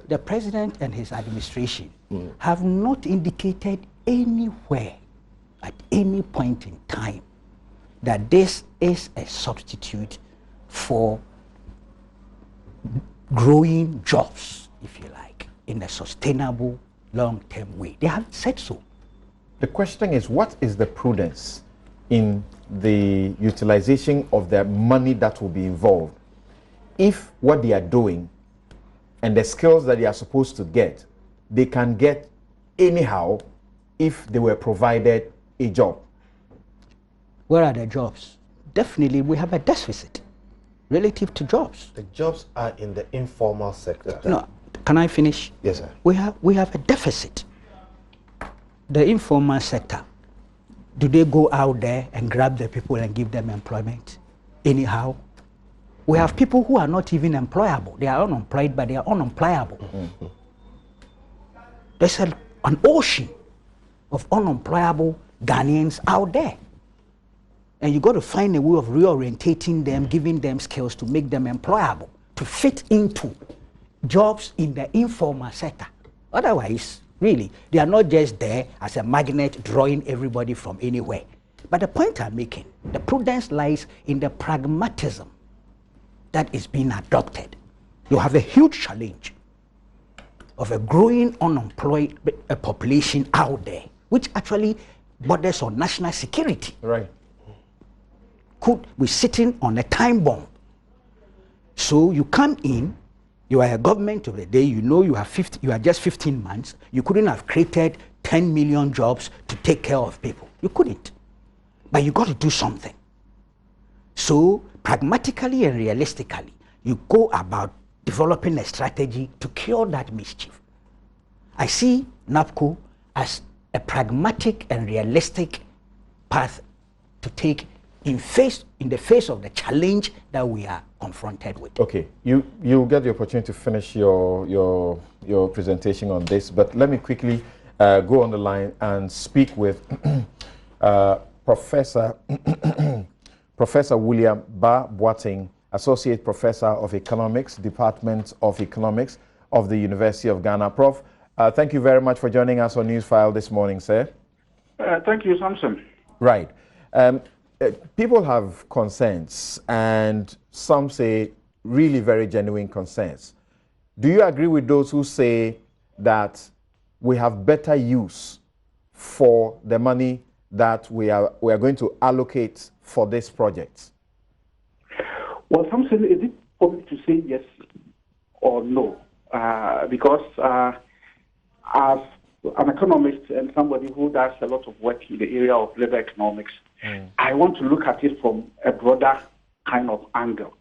The president and his administration have not indicated anywhere at any point in time that this is a substitute for growing jobs, if you like, in a sustainable, long-term way. They haven't said so. The question is, what is the prudence in the utilization of the money that will be involved if what they are doing and the skills that they are supposed to get, they can get anyhow if they were provided a job? Where are the jobs? Definitely we have a deficit relative to jobs. The jobs are in the informal sector. No, can I finish? Yes, sir. We have a deficit. The informal sector, do they go out there and grab the people and give them employment? anyhow. We have people who are not even employable. They are unemployed, but they are unemployable. Mm-hmm. There's an ocean of unemployable Ghanaians out there. And you got to find a way of reorientating them, giving them skills to make them employable, to fit into jobs in the informal sector. Otherwise, really, they are not just there as a magnet drawing everybody from anywhere. But the point I'm making, the prudence lies in the pragmatism that is being adopted. You have a huge challenge of a growing unemployed population out there, which actually borders on national security. Right. Could be sitting on a time bomb. So you come in, you are a government of the day, you know you are just 15 months, you couldn't have created 10 million jobs to take care of people. You couldn't. But you got to do something. So pragmatically and realistically, you go about developing a strategy to cure that mischief. I see NAPCO as a pragmatic and realistic path to take in the face of the challenge that we are confronted with. Okay, you'll get the opportunity to finish your presentation on this, but let me quickly go on the line and speak with Professor William Ba Boateng, Associate Professor of Economics, Department of Economics of the University of Ghana. Prof, thank you very much for joining us on Newsfile this morning, sir. Thank you, Samson. Right. People have concerns, and some say really very genuine concerns. Do you agree with those who say that we have better use for the money that we are going to allocate for this project? Well, Samson, is it possible to say yes or no? Because as an economist and somebody who does a lot of work in the area of labor economics, I want to look at it from a broader kind of angle.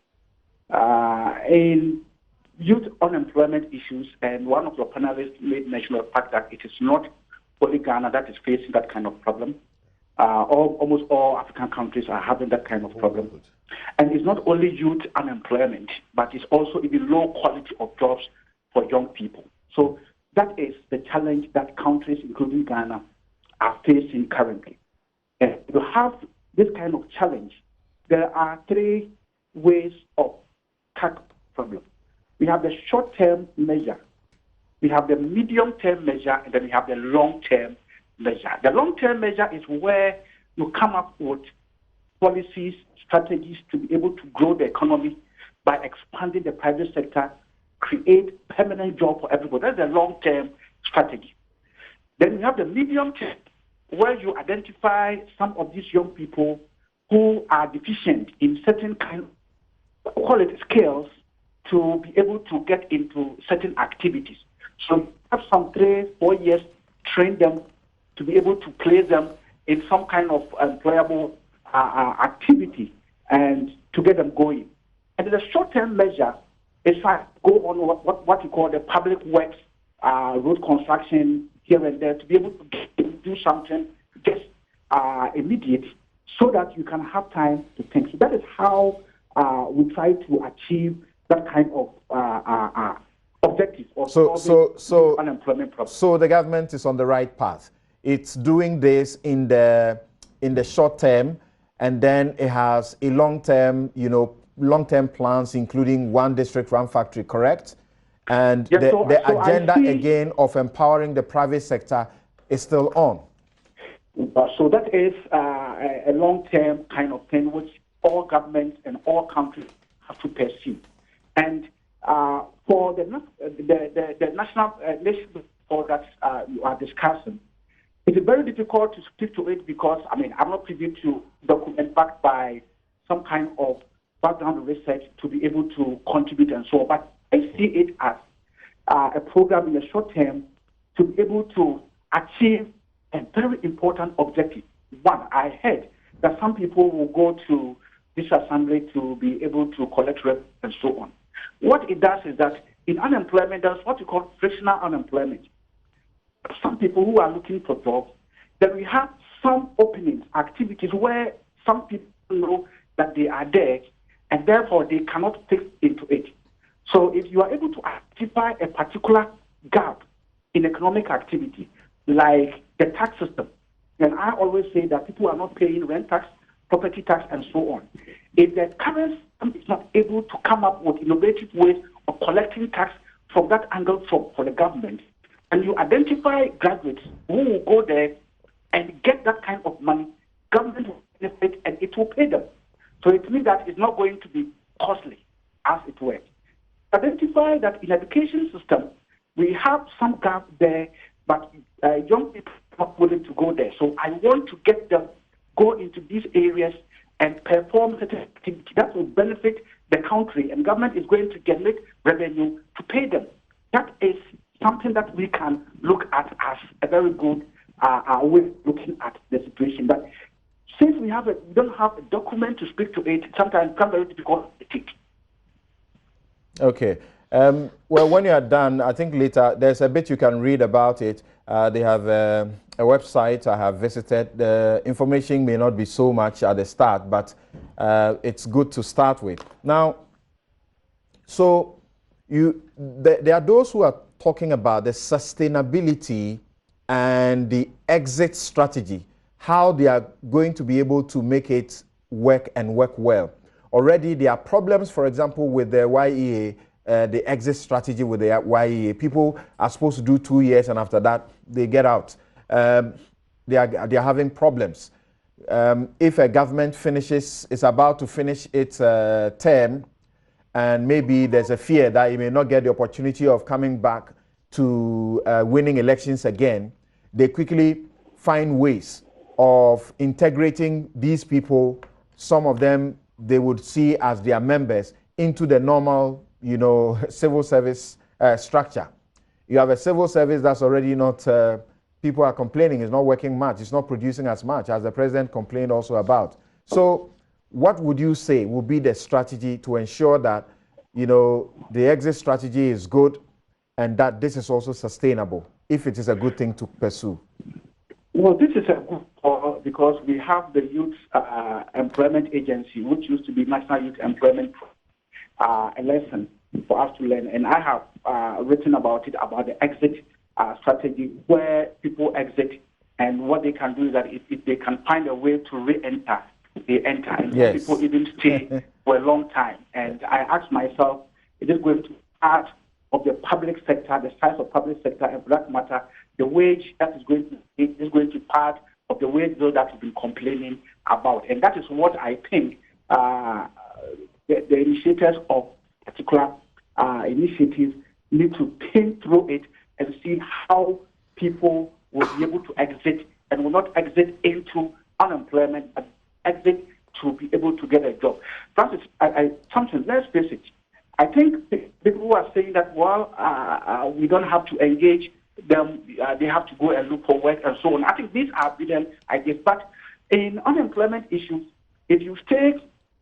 In youth unemployment issues, and one of your panelists made mention of the fact that it is not only Ghana that is facing that kind of problem. Almost all African countries are having that kind of problem. And it's not only youth unemployment, but it's also even low quality of jobs for young people. So that is the challenge that countries, including Ghana, are facing currently. And to have this kind of challenge, there are three ways of tackling the problem. We have the short-term measure, we have the medium-term measure, and then we have the long-term measure. The long-term measure is where you come up with policies, strategies to be able to grow the economy by expanding the private sector, create permanent job for everybody. That's the long-term strategy. Then we have the medium-term, where you identify some of these young people who are deficient in certain kind of quality skills to be able to get into certain activities. So you have some 3-4 years, train them to be able to place them in some kind of employable activity and to get them going. And the short-term measure is to go on what you call the public works, road construction here and there, to be able to do something just immediate so that you can have time to think. So that is how we try to achieve that kind of objective of solving unemployment problem. So the government is on the right path. It's doing this in the short term, and then it has a long-term, long-term plans, including one district, one factory, correct? And yes, the agenda again of empowering the private sector is still on. So that is a long-term kind of thing which all governments and all countries have to pursue. And for the national nation that you are discussing, it is very difficult to speak to it because, I'm not privy to document backed by some kind of background research to be able to contribute and so on. But I see it as a program in the short term to be able to achieve a very important objective. One, I heard that some people will go to this assembly to be able to collect revenue and so on. What it does is that in unemployment, there's what you call frictional unemployment. Some people who are looking for jobs, then we have some openings, activities where some people know that they are there, and therefore they cannot fit into it. So if you are able to identify a particular gap in economic activity, like the tax system, and I always say that people are not paying rent tax, property tax, and so on. If the current system is not able to come up with innovative ways of collecting tax from that angle for the government, and you identify graduates who will go there and get that kind of money, government will benefit and it will pay them. So it means that it's not going to be costly, as it were. Identify that in education system, we have some gap there, but young people are not willing to go there. So I want to get them go into these areas and perform certain activity that will benefit the country, and government is going to generate revenue to pay them. That is something that we can look at as a very good way of looking at the situation. But since we don't have a document to speak to it, sometimes it becomes very difficult to take. Okay. Well, when you are done, I think later there's a bit you can read about it. They have a website I have visited. The information may not be so much at the start, but it's good to start with. Now, so there are those who are talking about the sustainability and the exit strategy, how they are going to be able to make it work and work well. Already there are problems, for example, with the YEA, the exit strategy with the YEA. People are supposed to do 2 years and after that they get out. They are having problems. If a government is about to finish its term, and maybe there's a fear that it may not get the opportunity of coming back to winning elections again, they quickly find ways of integrating these people. Some of them they would see as their members into the normal, civil service structure. You have a civil service that's already not, people are complaining, it's not working much, it's not producing as much as the president complained also about. So what would you say would be the strategy to ensure that, the exit strategy is good and that this is also sustainable, if it is a good thing to pursue? Well, this is a good call because we have the Youth Employment Agency, which used to be National Youth Employment, a lesson for us to learn. And I have written about it, about the exit strategy, where people exit and what they can do is that if they can find a way to re-enter, they enter. And yes. People even stay for a long time. And I asked myself, is it going to be part of the public sector, the size of public sector, and for that matter, the wage that is going to be part of the wage bill that we've been complaining about. And that is what I think the initiators of particular initiatives need to think through it and see how people will be able to exit and will not exit into unemployment, but exit to be able to get a job. Francis, something, let's face it. I think people who are saying that, we don't have to engage them, they have to go and look for work and so on. I think these are brilliant ideas. But in unemployment issues, if you stay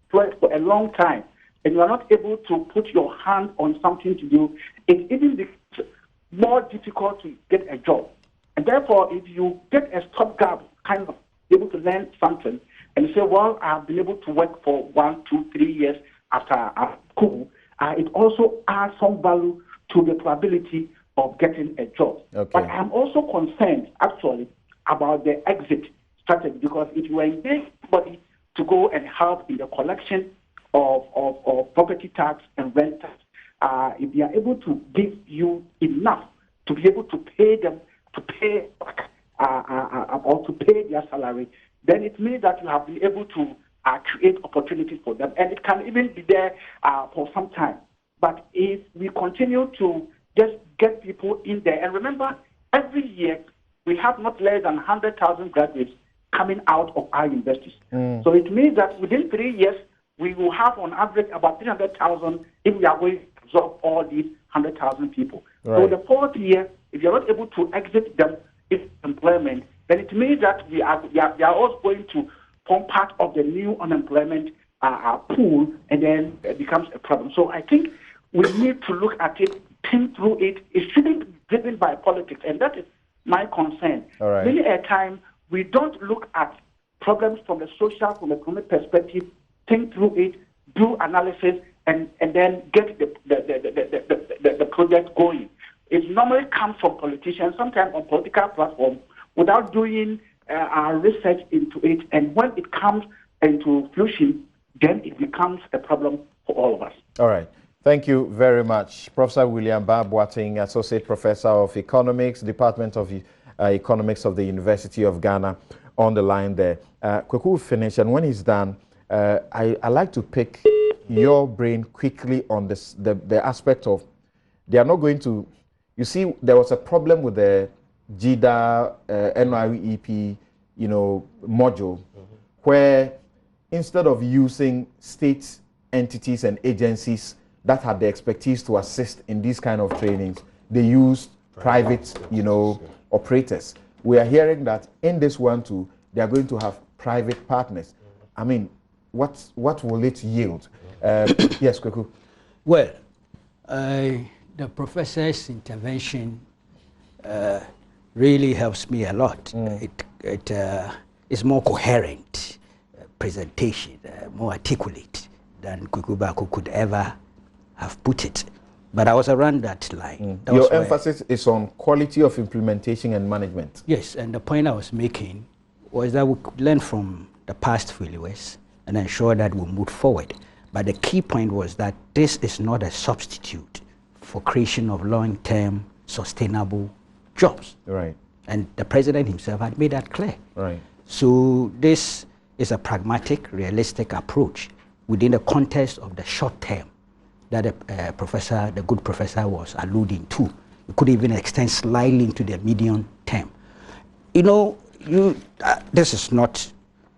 employed for a long time and you are not able to put your hand on something to do, it even becomes more difficult to get a job. And therefore, if you get a stopgap, kind of able to learn something, and say, I've been able to work for 1, 2, 3 years after school, it also adds some value to the probability of getting a job. Okay. But I'm also concerned, actually, about the exit strategy, because if you engage somebody to go and help in the collection of property tax and rent tax, if they are able to give you enough to be able to pay them, to pay or to pay their salary, then it means that you have been able to create opportunities for them, and it can even be there for some time. But if we continue to just get people in there, and remember, every year we have not less than 100,000 graduates coming out of our universities. So it means that within 3 years, we will have on average about 300,000 if we are going to absorb all these 100,000 people. Right. So the fourth year, if you're not able to exit them in employment, then it means that we are also going to form part of the new unemployment pool, and then it becomes a problem. So I think we need to look at it, think through it. It shouldn't be driven by politics, and that is my concern. All right. Many a time, we don't look at problems from the social, from the economic perspective, think through it, do analysis, and then get the project going. It normally comes from politicians, sometimes on political platforms, without doing our research into it. And when it comes into fruition, then it becomes a problem for all of us. All right. Thank you very much. Professor William Boateng, Associate Professor of Economics, Department of Economics of the University of Ghana, on the line there. Kweku will finish, and when he's done, I like to pick your brain quickly on this, the aspect of, they are not going to, you see, there was a problem with the JIDA NYEP, module, where instead of using state entities and agencies that had the expertise to assist in these kind of trainings, they used private, operators. We are hearing that in this one too, they are going to have private partners. I mean, what will it yield? Yes, Kweku. Well, the professor's intervention really helps me a lot. It is more coherent presentation, more articulate than Kweku Baako could ever have put it. But I was around that line. Your emphasis is on quality of implementation and management. Yes, and the point I was making was that we could learn from the past failures and ensure that we move forward. But the key point was that this is not a substitute for creation of long-term sustainable jobs. Right. And the president himself had made that clear. Right. So this is a pragmatic, realistic approach within the context of the short term that the good professor was alluding to. It could even extend slightly into the medium term. This is not,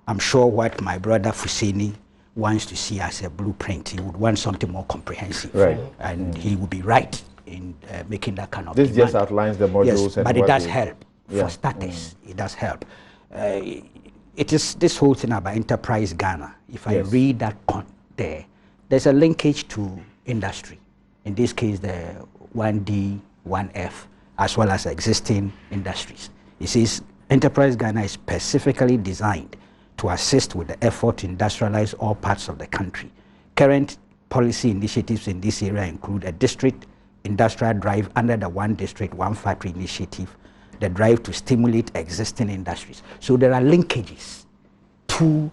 I'm sure, what my brother Fuseni wants to see as a blueprint. He would want something more comprehensive. Right. And he would be right in making that kind of This demand. just outlines the modules. Yes, and but it does help. Yeah. For starters, it does help. It is this whole thing about Enterprise Ghana. If I read that there's a linkage to industry. In this case, the 1D, 1F, as well as existing industries. It says Enterprise Ghana is specifically designed to assist with the effort to industrialize all parts of the country. Current policy initiatives in this area include a district industrial drive under the One District, One Factory initiative, the drive to stimulate existing industries. So there are linkages to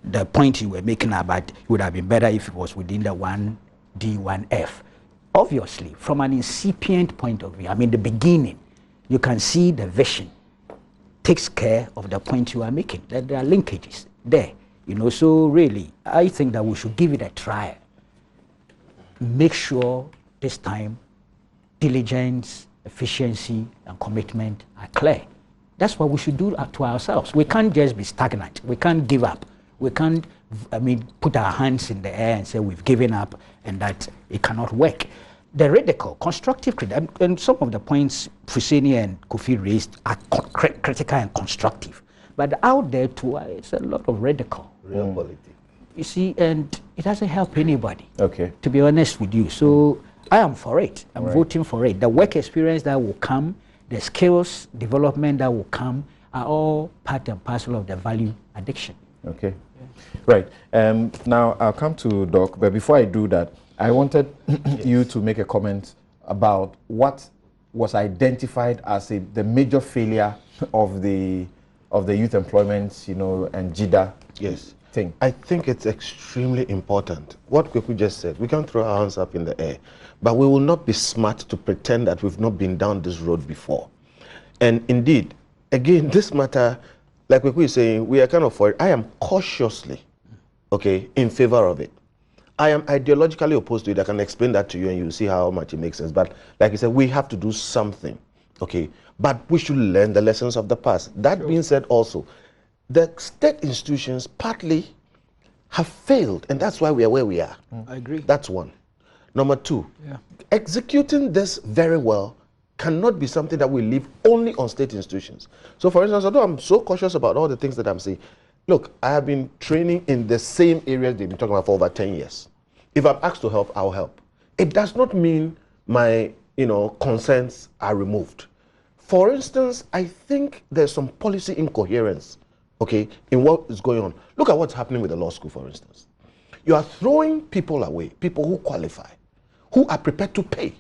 the point you were making about it would have been better if it was within the 1D, 1F. Obviously, from an incipient point of view, I mean the beginning, you can see the vision takes care of the point you are making. That there are linkages there. So really, I think that we should give it a try. Make sure this time diligence, efficiency, and commitment are clear. That's what we should do to ourselves. We can't just be stagnant. We can't give up. We can't, put our hands in the air and say we've given up and that it cannot work. The radical, constructive criticism, and some of the points Fuseni and Kofi raised are critical and constructive. But out there too, it's a lot of radical. Real politics. You see, and it doesn't help anybody. Okay. To be honest with you. So I am for it. I'm voting for it. The work experience that will come, the skills development that will come are all part and parcel of the value addiction. Okay. Right. Now I'll come to Doc, but before I do that, I wanted you to make a comment about what was identified as the major failure of the youth employment, and JIDA thing. I think it's extremely important. What Kweku just said, we can throw our hands up in the air, but we will not be smart to pretend that we've not been down this road before. And indeed, again, this matter, like Kweku is saying, we are kind of for it. I am cautiously, in favor of it. I am ideologically opposed to it. I can explain that to you and you'll see how much it makes sense. But like I said, we have to do something, But we should learn the lessons of the past. That being said also, the state institutions partly have failed, and that's why we are where we are. I agree. That's one. Number two, executing this very well cannot be something that we leave only on state institutions. So for instance, although I'm so cautious about all the things that I'm saying, look, I have been training in the same areas they've been talking about for over 10 years. If I'm asked to help, I'll help. It does not mean my concerns are removed. For instance, I think there's some policy incoherence, in what is going on. Look at what's happening with the law school, for instance. You are throwing people away, people who qualify, who are prepared to pay.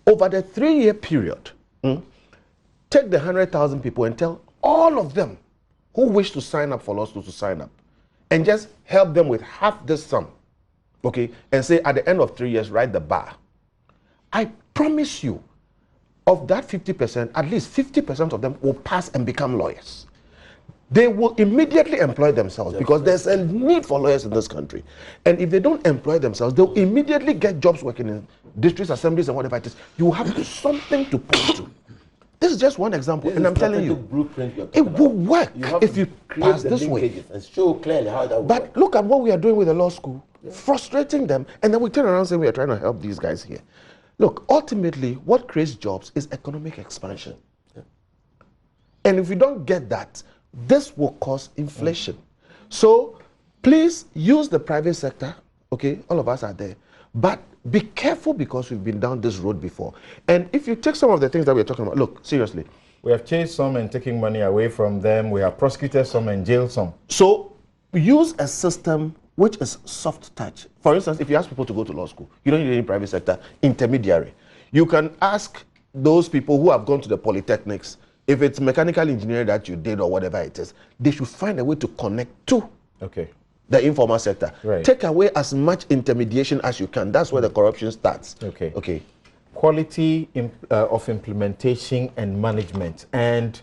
Over the 3-year period, take the 100,000 people and tell all of them who wish to sign up for law school to sign up, and just help them with half this sum, okay, and say at the end of 3 years, write the bar. I promise you, of that 50%, at least 50% of them will pass and become lawyers. They will immediately employ themselves because there's a need for lawyers in this country. And if they don't employ themselves, they'll immediately get jobs working in district assemblies and whatever it is. You have something to point to. This is just one example, and I'm telling you, it will work if you pass this way. And show clearly how that But works. look at what we are doing with the law school, frustrating them, and then we turn around and say we are trying to help these guys here. Look, ultimately, what creates jobs is economic expansion. And if we don't get that, this will cause inflation. So please use the private sector, okay? All of us are there. But be careful because we've been down this road before. And if you take some of the things that we're talking about, look, seriously. We have chased some and taken money away from them. We have prosecuted some and jailed some. So use a system which is soft touch. For instance, if you ask people to go to law school, you don't need any private sector intermediary. You can ask those people who have gone to the polytechnics, if it's mechanical engineering that you did or whatever it is, they should find a way to connect to the informal sector. Right. Take away as much intermediation as you can. That's where the corruption starts. Okay. Quality of implementation and management, and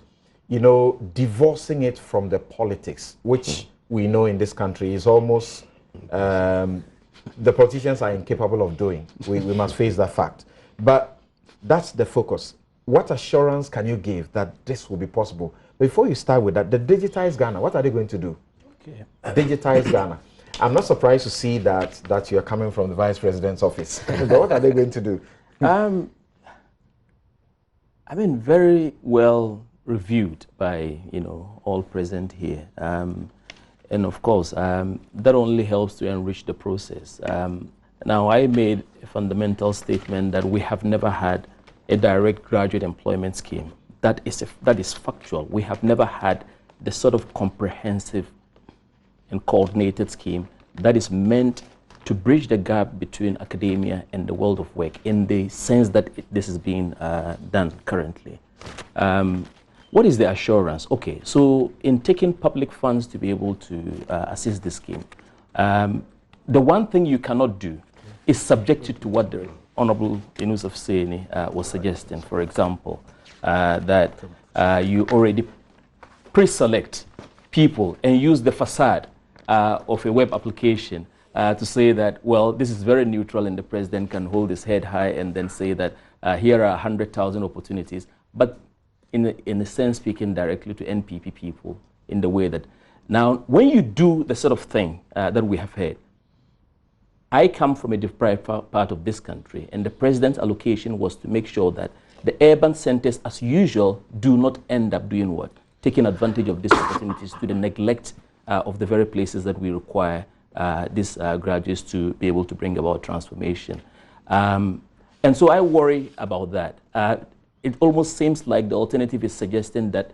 divorcing it from the politics, which we know in this country is almost the politicians are incapable of doing. We must face that fact. But that's the focus. What assurance can you give that this will be possible? Before you start with that, the digitized Ghana, what are they going to do? Okay. Digitized Ghana. I'm not surprised to see that you're coming from the Vice President's office. But what are they going to do? Very well reviewed by all present here. And of course, that only helps to enrich the process. Now, I made a fundamental statement that we have never had a direct graduate employment scheme. That is factual. We have never had the sort of comprehensive and coordinated scheme that is meant to bridge the gap between academia and the world of work in the sense that this is being done currently. What is the assurance? Okay, so in taking public funds to be able to assist this scheme, the one thing you cannot do is subject it to what the Honorable Yusuf Seni was suggesting. For example, that you already pre-select people and use the facade of a web application to say that, well, this is very neutral and the president can hold his head high and then say that here are 100,000 opportunities. But in a sense, speaking directly to NPP people in the way that, now, when you do the sort of thing that we have heard, I come from a deprived part of this country, and the president's allocation was to make sure that the urban centers, as usual, do not end up doing what? Taking advantage of these opportunities to the neglect of the very places that we require these graduates to be able to bring about transformation. And so I worry about that. It almost seems like the alternative is suggesting that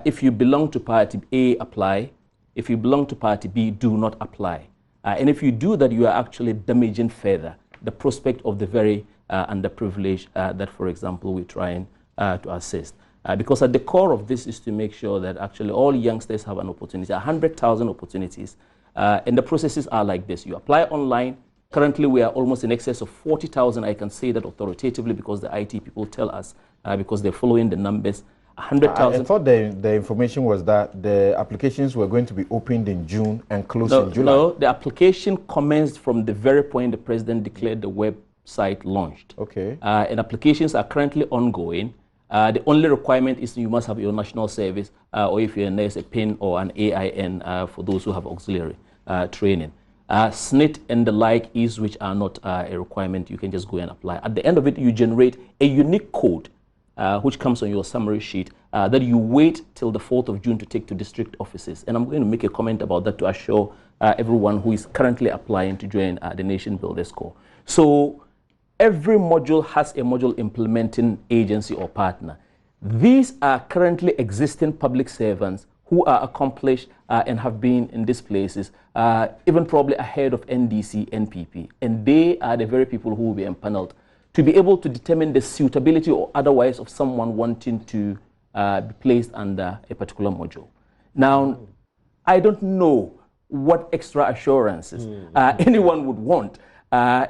if you belong to party A, apply. If you belong to party B, do not apply. And if you do that, you are actually damaging further the prospect of the very underprivileged that, for example, we're trying to assist. Because at the core of this is to make sure that actually all youngsters have an opportunity, 100,000 opportunities. And the processes are like this. You apply online. Currently, we are almost in excess of 40,000. I can say that authoritatively because the IT people tell us, because they're following the numbers. 100,000. I thought the information was that the applications were going to be opened in June and closed in July. No, the application commenced from the very point the president declared the website launched. Okay. And applications are currently ongoing. The only requirement is you must have your national service, or if you're a nurse, a PIN or an AIN for those who have auxiliary training. SNIT and the like is which are not a requirement. You can just go and apply. At the end of it, you generate a unique code which comes on your summary sheet that you wait till the 4th of June to take to district offices. And I'm going to make a comment about that to assure everyone who is currently applying to join the Nation Builders Corps. So every module has a module implementing agency or partner. These are currently existing public servants who are accomplished and have been in these places, even probably ahead of NDC, NPP. And they are the very people who will be empaneled to be able to determine the suitability or otherwise of someone wanting to be placed under a particular module. Now, I don't know what extra assurances anyone would want.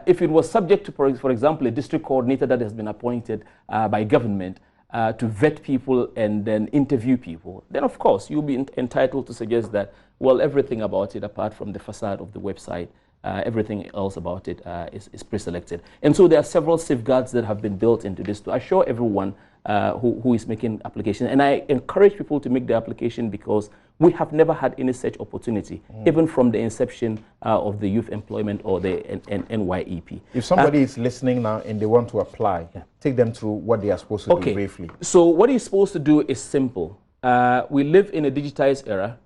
If it was subject to, for example, a district coordinator that has been appointed by government to vet people and then interview people, then of course you'll be entitled to suggest that, well, everything about it, apart from the facade of the website, everything else about it is pre-selected. And so there are several safeguards that have been built into this to assure everyone who is making application. And I encourage people to make the application because we have never had any such opportunity, even from the inception of the Youth Employment or the NYEP. If somebody is listening now and they want to apply, take them through what they are supposed to do briefly. So what you're supposed to do is simple. We live in a digitized era,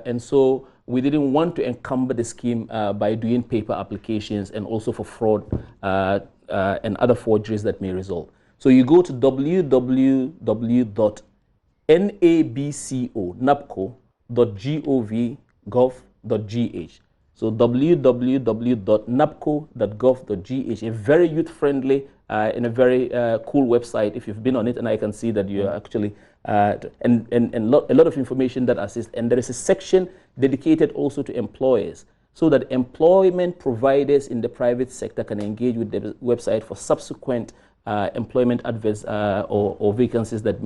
and so we didn't want to encumber the scheme by doing paper applications and also for fraud and other forgeries that may result. So you go to www.nabco.gov.gh. So www.nabco.gov.gh, a very youth-friendly and a very cool website. If you've been on it, and I can see that you're actually, and a lot of information that assists. And there is a section dedicated also to employers, so that employment providers in the private sector can engage with the website for subsequent employment adverts or vacancies that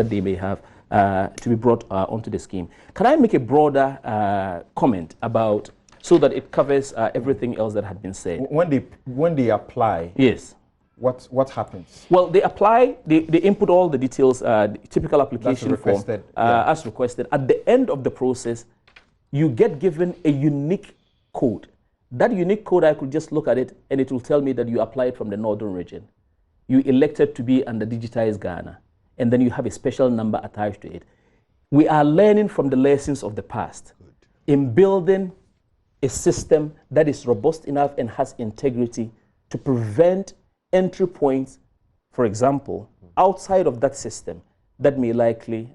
they may have to be brought onto the scheme. Can I make a broader comment about, so that it covers everything else that had been said? When they apply, yes, what happens? Well, they apply, they input all the details, the typical application form as requested. At the end of the process, you get given a unique code. That unique code, I could just look at it and it will tell me that you applied from the northern region. You elected to be under digitized Ghana, and then you have a special number attached to it. We are learning from the lessons of the past in building a system that is robust enough and has integrity to prevent entry points, for example, outside of that system that may likely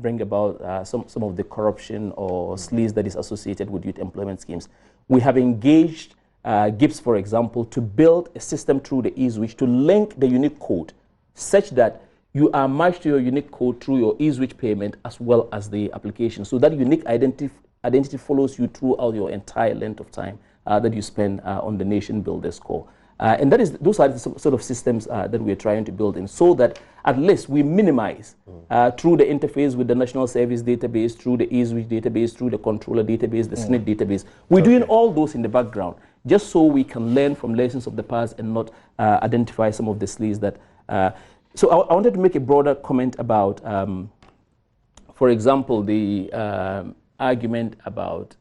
bring about some of the corruption or sleaze that is associated with youth employment schemes. We have engaged GIPS, for example, to build a system through the eSwitch to link the unique code such that you are matched to your unique code through your eSwitch payment as well as the application. So that unique identity follows you throughout your entire length of time that you spend on the Nation Builder score. And those are the sort of systems that we're trying to build in, so that at least we minimize through the interface with the National Service Database, through the eSwitch database, through the controller database, the SNIT database. We're doing all those in the background, just so we can learn from lessons of the past and not identify some of the sleaze that... So I wanted to make a broader comment about, for example, the argument about...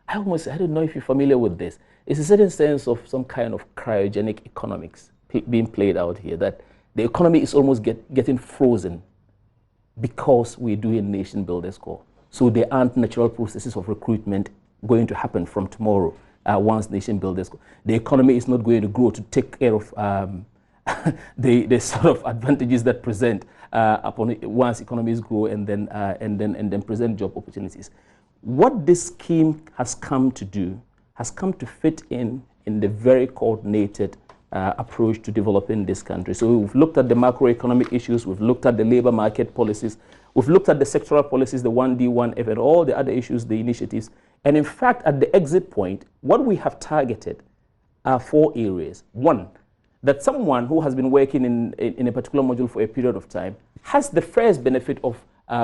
I don't know if you're familiar with this. It's a certain sense of some kind of cryogenic economics being played out here, that the economy is almost getting frozen because we're doing Nation Builder score. So there aren't natural processes of recruitment going to happen from tomorrow once Nation Builder score. The economy is not going to grow to take care of the sort of advantages that present upon once economies grow and then present job opportunities. What this scheme has come to do has come to fit in the very coordinated approach to developing this country. So we've looked at the macroeconomic issues, we've looked at the labor market policies, we've looked at the sectoral policies, the 1D, 1F, and all the other issues, the initiatives. And in fact, at the exit point, what we have targeted are 4 areas. One, that someone who has been working in a particular module for a period of time has the first benefit of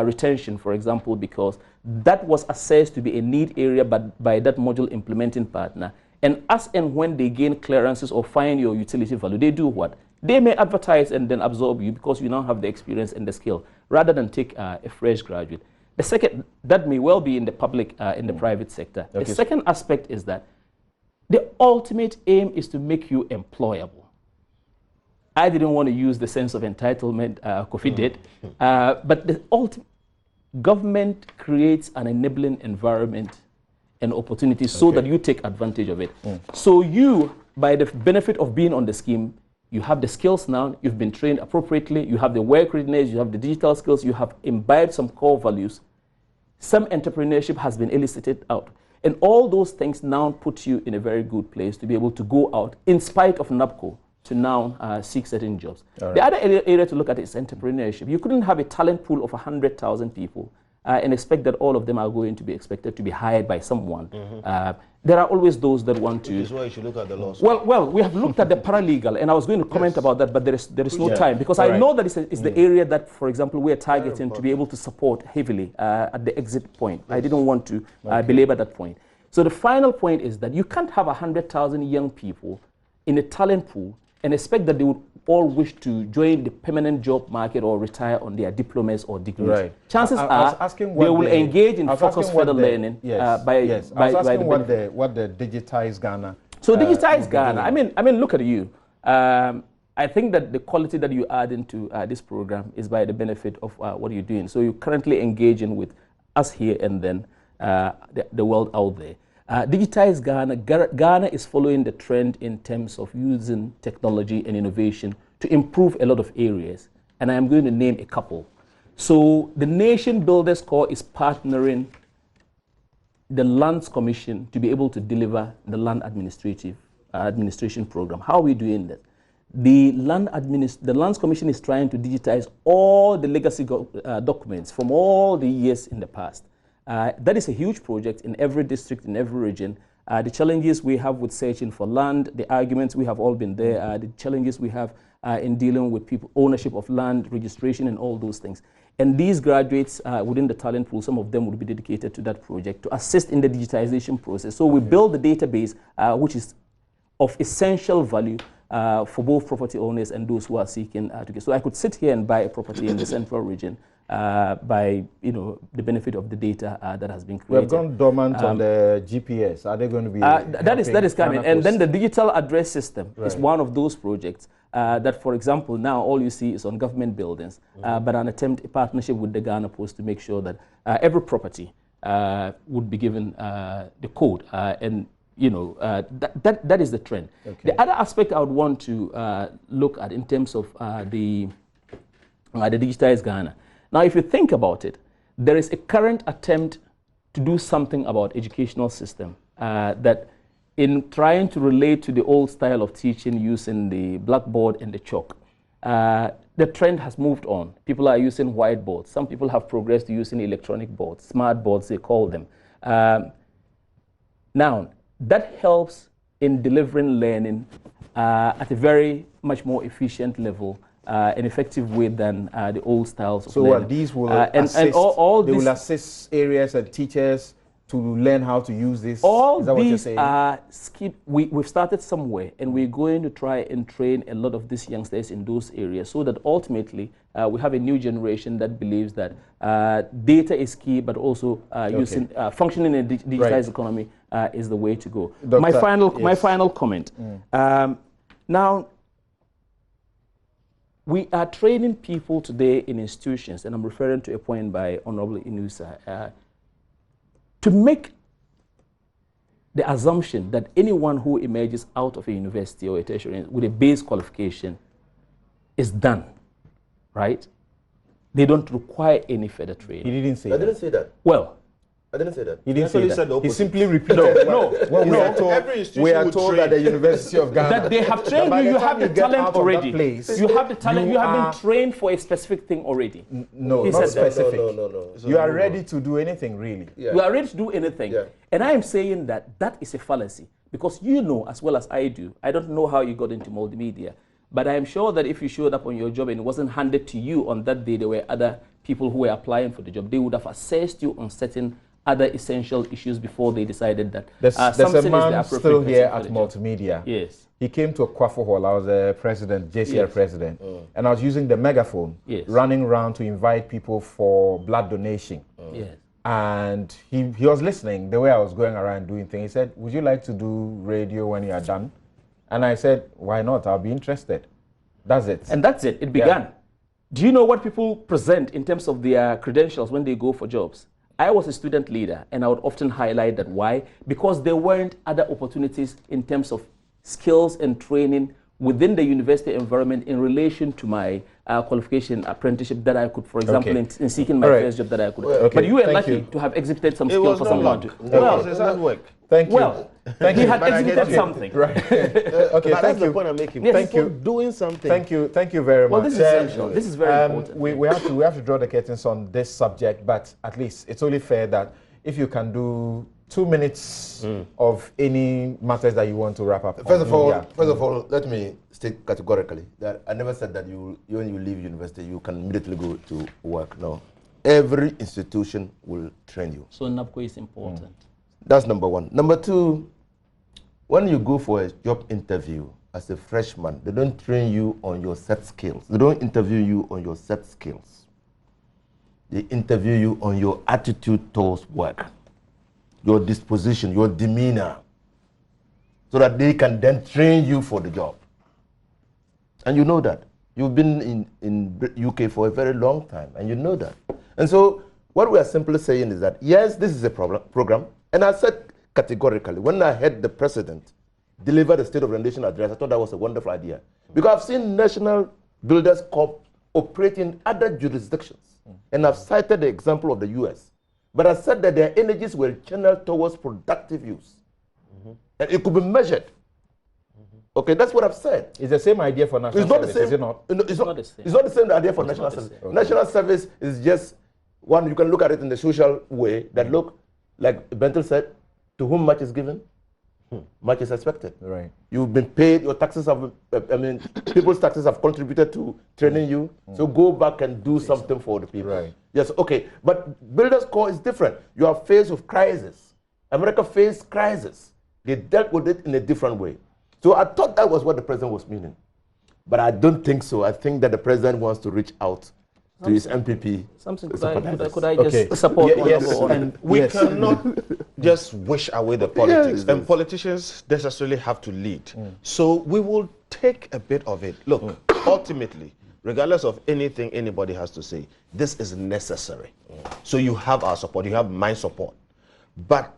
retention, for example, because that was assessed to be a need area by that module implementing partner. And as and when they gain clearances or find your utility value, they do what? They may advertise and then absorb you because you now have the experience and the skill, rather than take a fresh graduate. The second, that may well be in the public, in the private sector. Okay. The second aspect is that the ultimate aim is to make you employable. I didn't want to use the sense of entitlement Kofi did, but the ultimate government creates an enabling environment and opportunities so that you take advantage of it. So you, by the benefit of being on the scheme, you have the skills now, you've been trained appropriately, you have the work readiness, you have the digital skills, you have imbibed some core values. Some entrepreneurship has been elicited out. And all those things now put you in a very good place to be able to go out, in spite of NAPCO, to now seek certain jobs. Right. The other area to look at is entrepreneurship. You couldn't have a talent pool of 100,000 people and expect that all of them are going to be expected to be hired by someone. There are always those that want to. Which is why you should look at the laws. Well, we have looked at the paralegal, and I was going to comment about that, but there is no time, because I know that it's the area that, for example, we are targeting to be able to support heavily at the exit point. I didn't want to belabor that point. So the final point is that you can't have 100,000 young people in a talent pool and expect that they would all wish to join the permanent job market or retire on their diplomas or degrees. Right. Chances are they will engage in focused further learning by what the digitized Ghana. So digitized Ghana. I mean, look at you. I think that the quality that you add into this program is by the benefit of what you're doing. So you're currently engaging with us here and then the world out there. Digitized Ghana. Ghana is following the trend in terms of using technology and innovation to improve a lot of areas. And I am going to name a couple. So the Nation Builders Corps is partnering the Lands Commission to be able to deliver the land administration program. How are we doing that? The Lands Commission is trying to digitize all the legacy documents from all the years in the past. That is a huge project in every district, in every region. The challenges we have with searching for land, the arguments, we have all been there. The challenges we have in dealing with people, ownership of land, registration, and all those things. And these graduates within the talent pool, some of them would be dedicated to that project to assist in the digitization process. So we build the database, which is of essential value for both property owners and those who are seeking to get. So I could sit here and buy a property in the central region by the benefit of the data that has been created. We have gone dormant on the GPS. Are they going to be? That is coming. And then the digital address system is one of those projects that, for example, now all you see is on government buildings, but an attempt, a partnership with the Ghana Post to make sure that every property would be given the code and. That is the trend. Okay. The other aspect I would want to look at in terms of the digitized Ghana. Now, if you think about it, there is a current attempt to do something about educational system that in trying to relate to the old style of teaching using the blackboard and the chalk, the trend has moved on. People are using whiteboards. Some people have progressed to using electronic boards, smart boards they call them. Now, that helps in delivering learning at a very much more efficient level, an effective way than the old styles of learning. So these will will assist areas and teachers to learn how to use this? All is that these what you're saying? Are we've started somewhere, and we're going to try and train a lot of these youngsters in those areas so that ultimately we have a new generation that believes that data is key, but also using functioning in a digitized economy is the way to go. Dr. My final comment. Now, we are training people today in institutions, and I'm referring to a point by Honorable Inusa, to make the assumption that anyone who emerges out of a university or a tertiary with a base qualification is done, right? They don't require any further training. He didn't say that. I didn't say that. Well, I didn't say that. He didn't say that. He simply repeated. We are told that the University of Ghana that they have trained you. You have the talent already. You have the talent. You have been trained for a specific thing already. No, not specific. No. You are ready to do anything, really. Yeah. You are ready to do anything. Yeah. And I am saying that that is a fallacy because you know as well as I do. I don't know how you got into multimedia, but I am sure that if you showed up on your job and it wasn't handed to you on that day, there were other people who were applying for the job. They would have assessed you on certain other essential issues before they decided that there's a man still here at multimedia. Yes. He came to a Kwafo Hall. I was a president, JCR president, and I was using the megaphone, running around to invite people for blood donation. Yes. And he was listening the way I was going around doing things. He said, "Would you like to do radio when you are done?" And I said, "Why not? I'll be interested." That's it. And that's it. It began. Yeah. Do you know what people present in terms of their credentials when they go for jobs? I was a student leader, and I would often highlight that. Why? Because there weren't other opportunities in terms of skills and training within the university environment in relation to my qualification apprenticeship that I could, for example, in seeking my first job that I could. Okay. But you were Thank lucky you. to have exhibited some It skill was for not someone luck. to. Well, it's hard work. Thank you. Well, Thank he you. had But I get exhibited you. something. Right. Okay. But Thank that's you. the point I'm making. Yes. Thank you. Doing something. Thank you. Thank you very much. Well, this is essential. This is very important. We have to draw the curtains on this subject, but at least it's only fair that if you can do 2 minutes of any matters that you want to wrap up. First of all, Yeah. let me state categorically that I never said that when you leave university you can immediately go to work. No, every institution will train you. So NABCO is important. That's number one. Number two, when you go for a job interview as a freshman, they don't train you on your set skills. They don't interview you on your set skills. They interview you on your attitude towards work, your disposition, your demeanor, so that they can then train you for the job. And you know that. You've been in UK for a very long time, and you know that. And so what we are simply saying is that, yes, this is a program, and I said categorically, when I heard the president deliver the State of the Nation address, I thought that was a wonderful idea. Because I've seen National Builders Corp operate in other jurisdictions, and I've cited the example of the US. But I said that their energies were channeled towards productive use. And it could be measured. Okay, that's what I've said. It's the same idea for national It's not service, the same. is it not? No, it's not the same. It's not the same idea for national service. same. National service is just one. You can look at it in the social way. That look, like Bentel said, to whom much is given, much is expected. Right. You've been paid. Your taxes have. People's taxes have contributed to training you. So go back and do something for the people. Right. Yes. Okay. But Builders Corps is different. You are faced with crisis. America faced crisis. They dealt with it in a different way. So I thought that was what the president was meaning. But I don't think so. I think that the president wants to reach out to his MPP. Something sympathizers. could I just support on yes, number one? and We cannot just wish away the politics, Yes. and politicians necessarily have to lead. So we will take a bit of it. Look, ultimately, regardless of anything anybody has to say, this is necessary. So you have our support, you have my support. But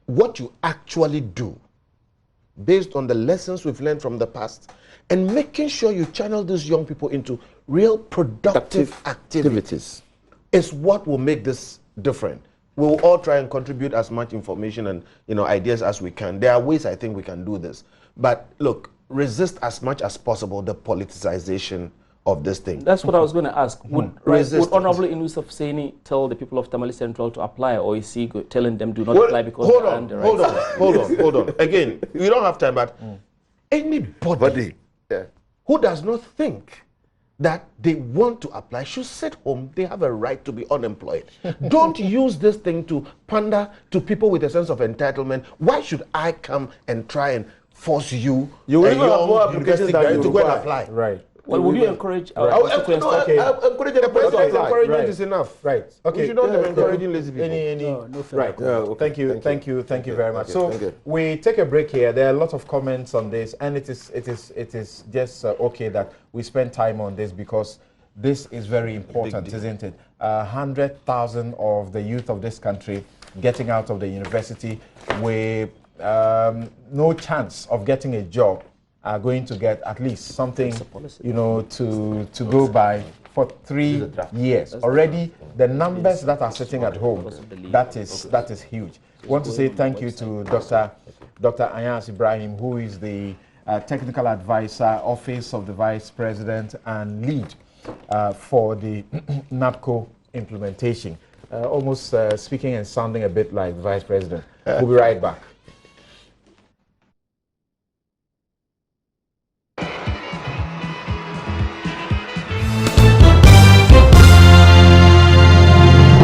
what you actually do, based on the lessons we've learned from the past, and making sure you channel these young people into real productive activities is what will make this different. We will all try and contribute as much information and ideas as we can. There are ways I think we can do this. But look, resist as much as possible the politicization of this thing. That's what I was going to ask. Would Resistance. Honorable Inus of Saini tell the people of Tamale Central to apply, or is he telling them do not apply because hold they are on, underrepresented? hold on. Again, we don't have time, but anybody who does not think that they want to apply should sit home. They have a right to be unemployed. Don't use this thing to pander to people with a sense of entitlement. Why should I come and try and force you, You a even have more young applications university than guy, you to go and require. apply? Right. Well, would you encourage our I constituents? encourage the president to apply. Encouragement is enough. Right. Okay. We should not be encouraging lazy people. Right. Thank you very much. So Thank you. we take a break here. There are a lot of comments on this, and it is just okay that we spend time on this because this is very important, isn't it? 100,000 of the youth of this country getting out of the university with no chance of getting a job are going to get at least something, to go by for 3 years. Already, the numbers that are sitting at home, that is huge. I want to say thank you to Dr. Anyas Ibrahim, who is the technical advisor, Office of the Vice President, and lead for the NABCO implementation. Almost speaking and sounding a bit like the Vice President. We'll be right back.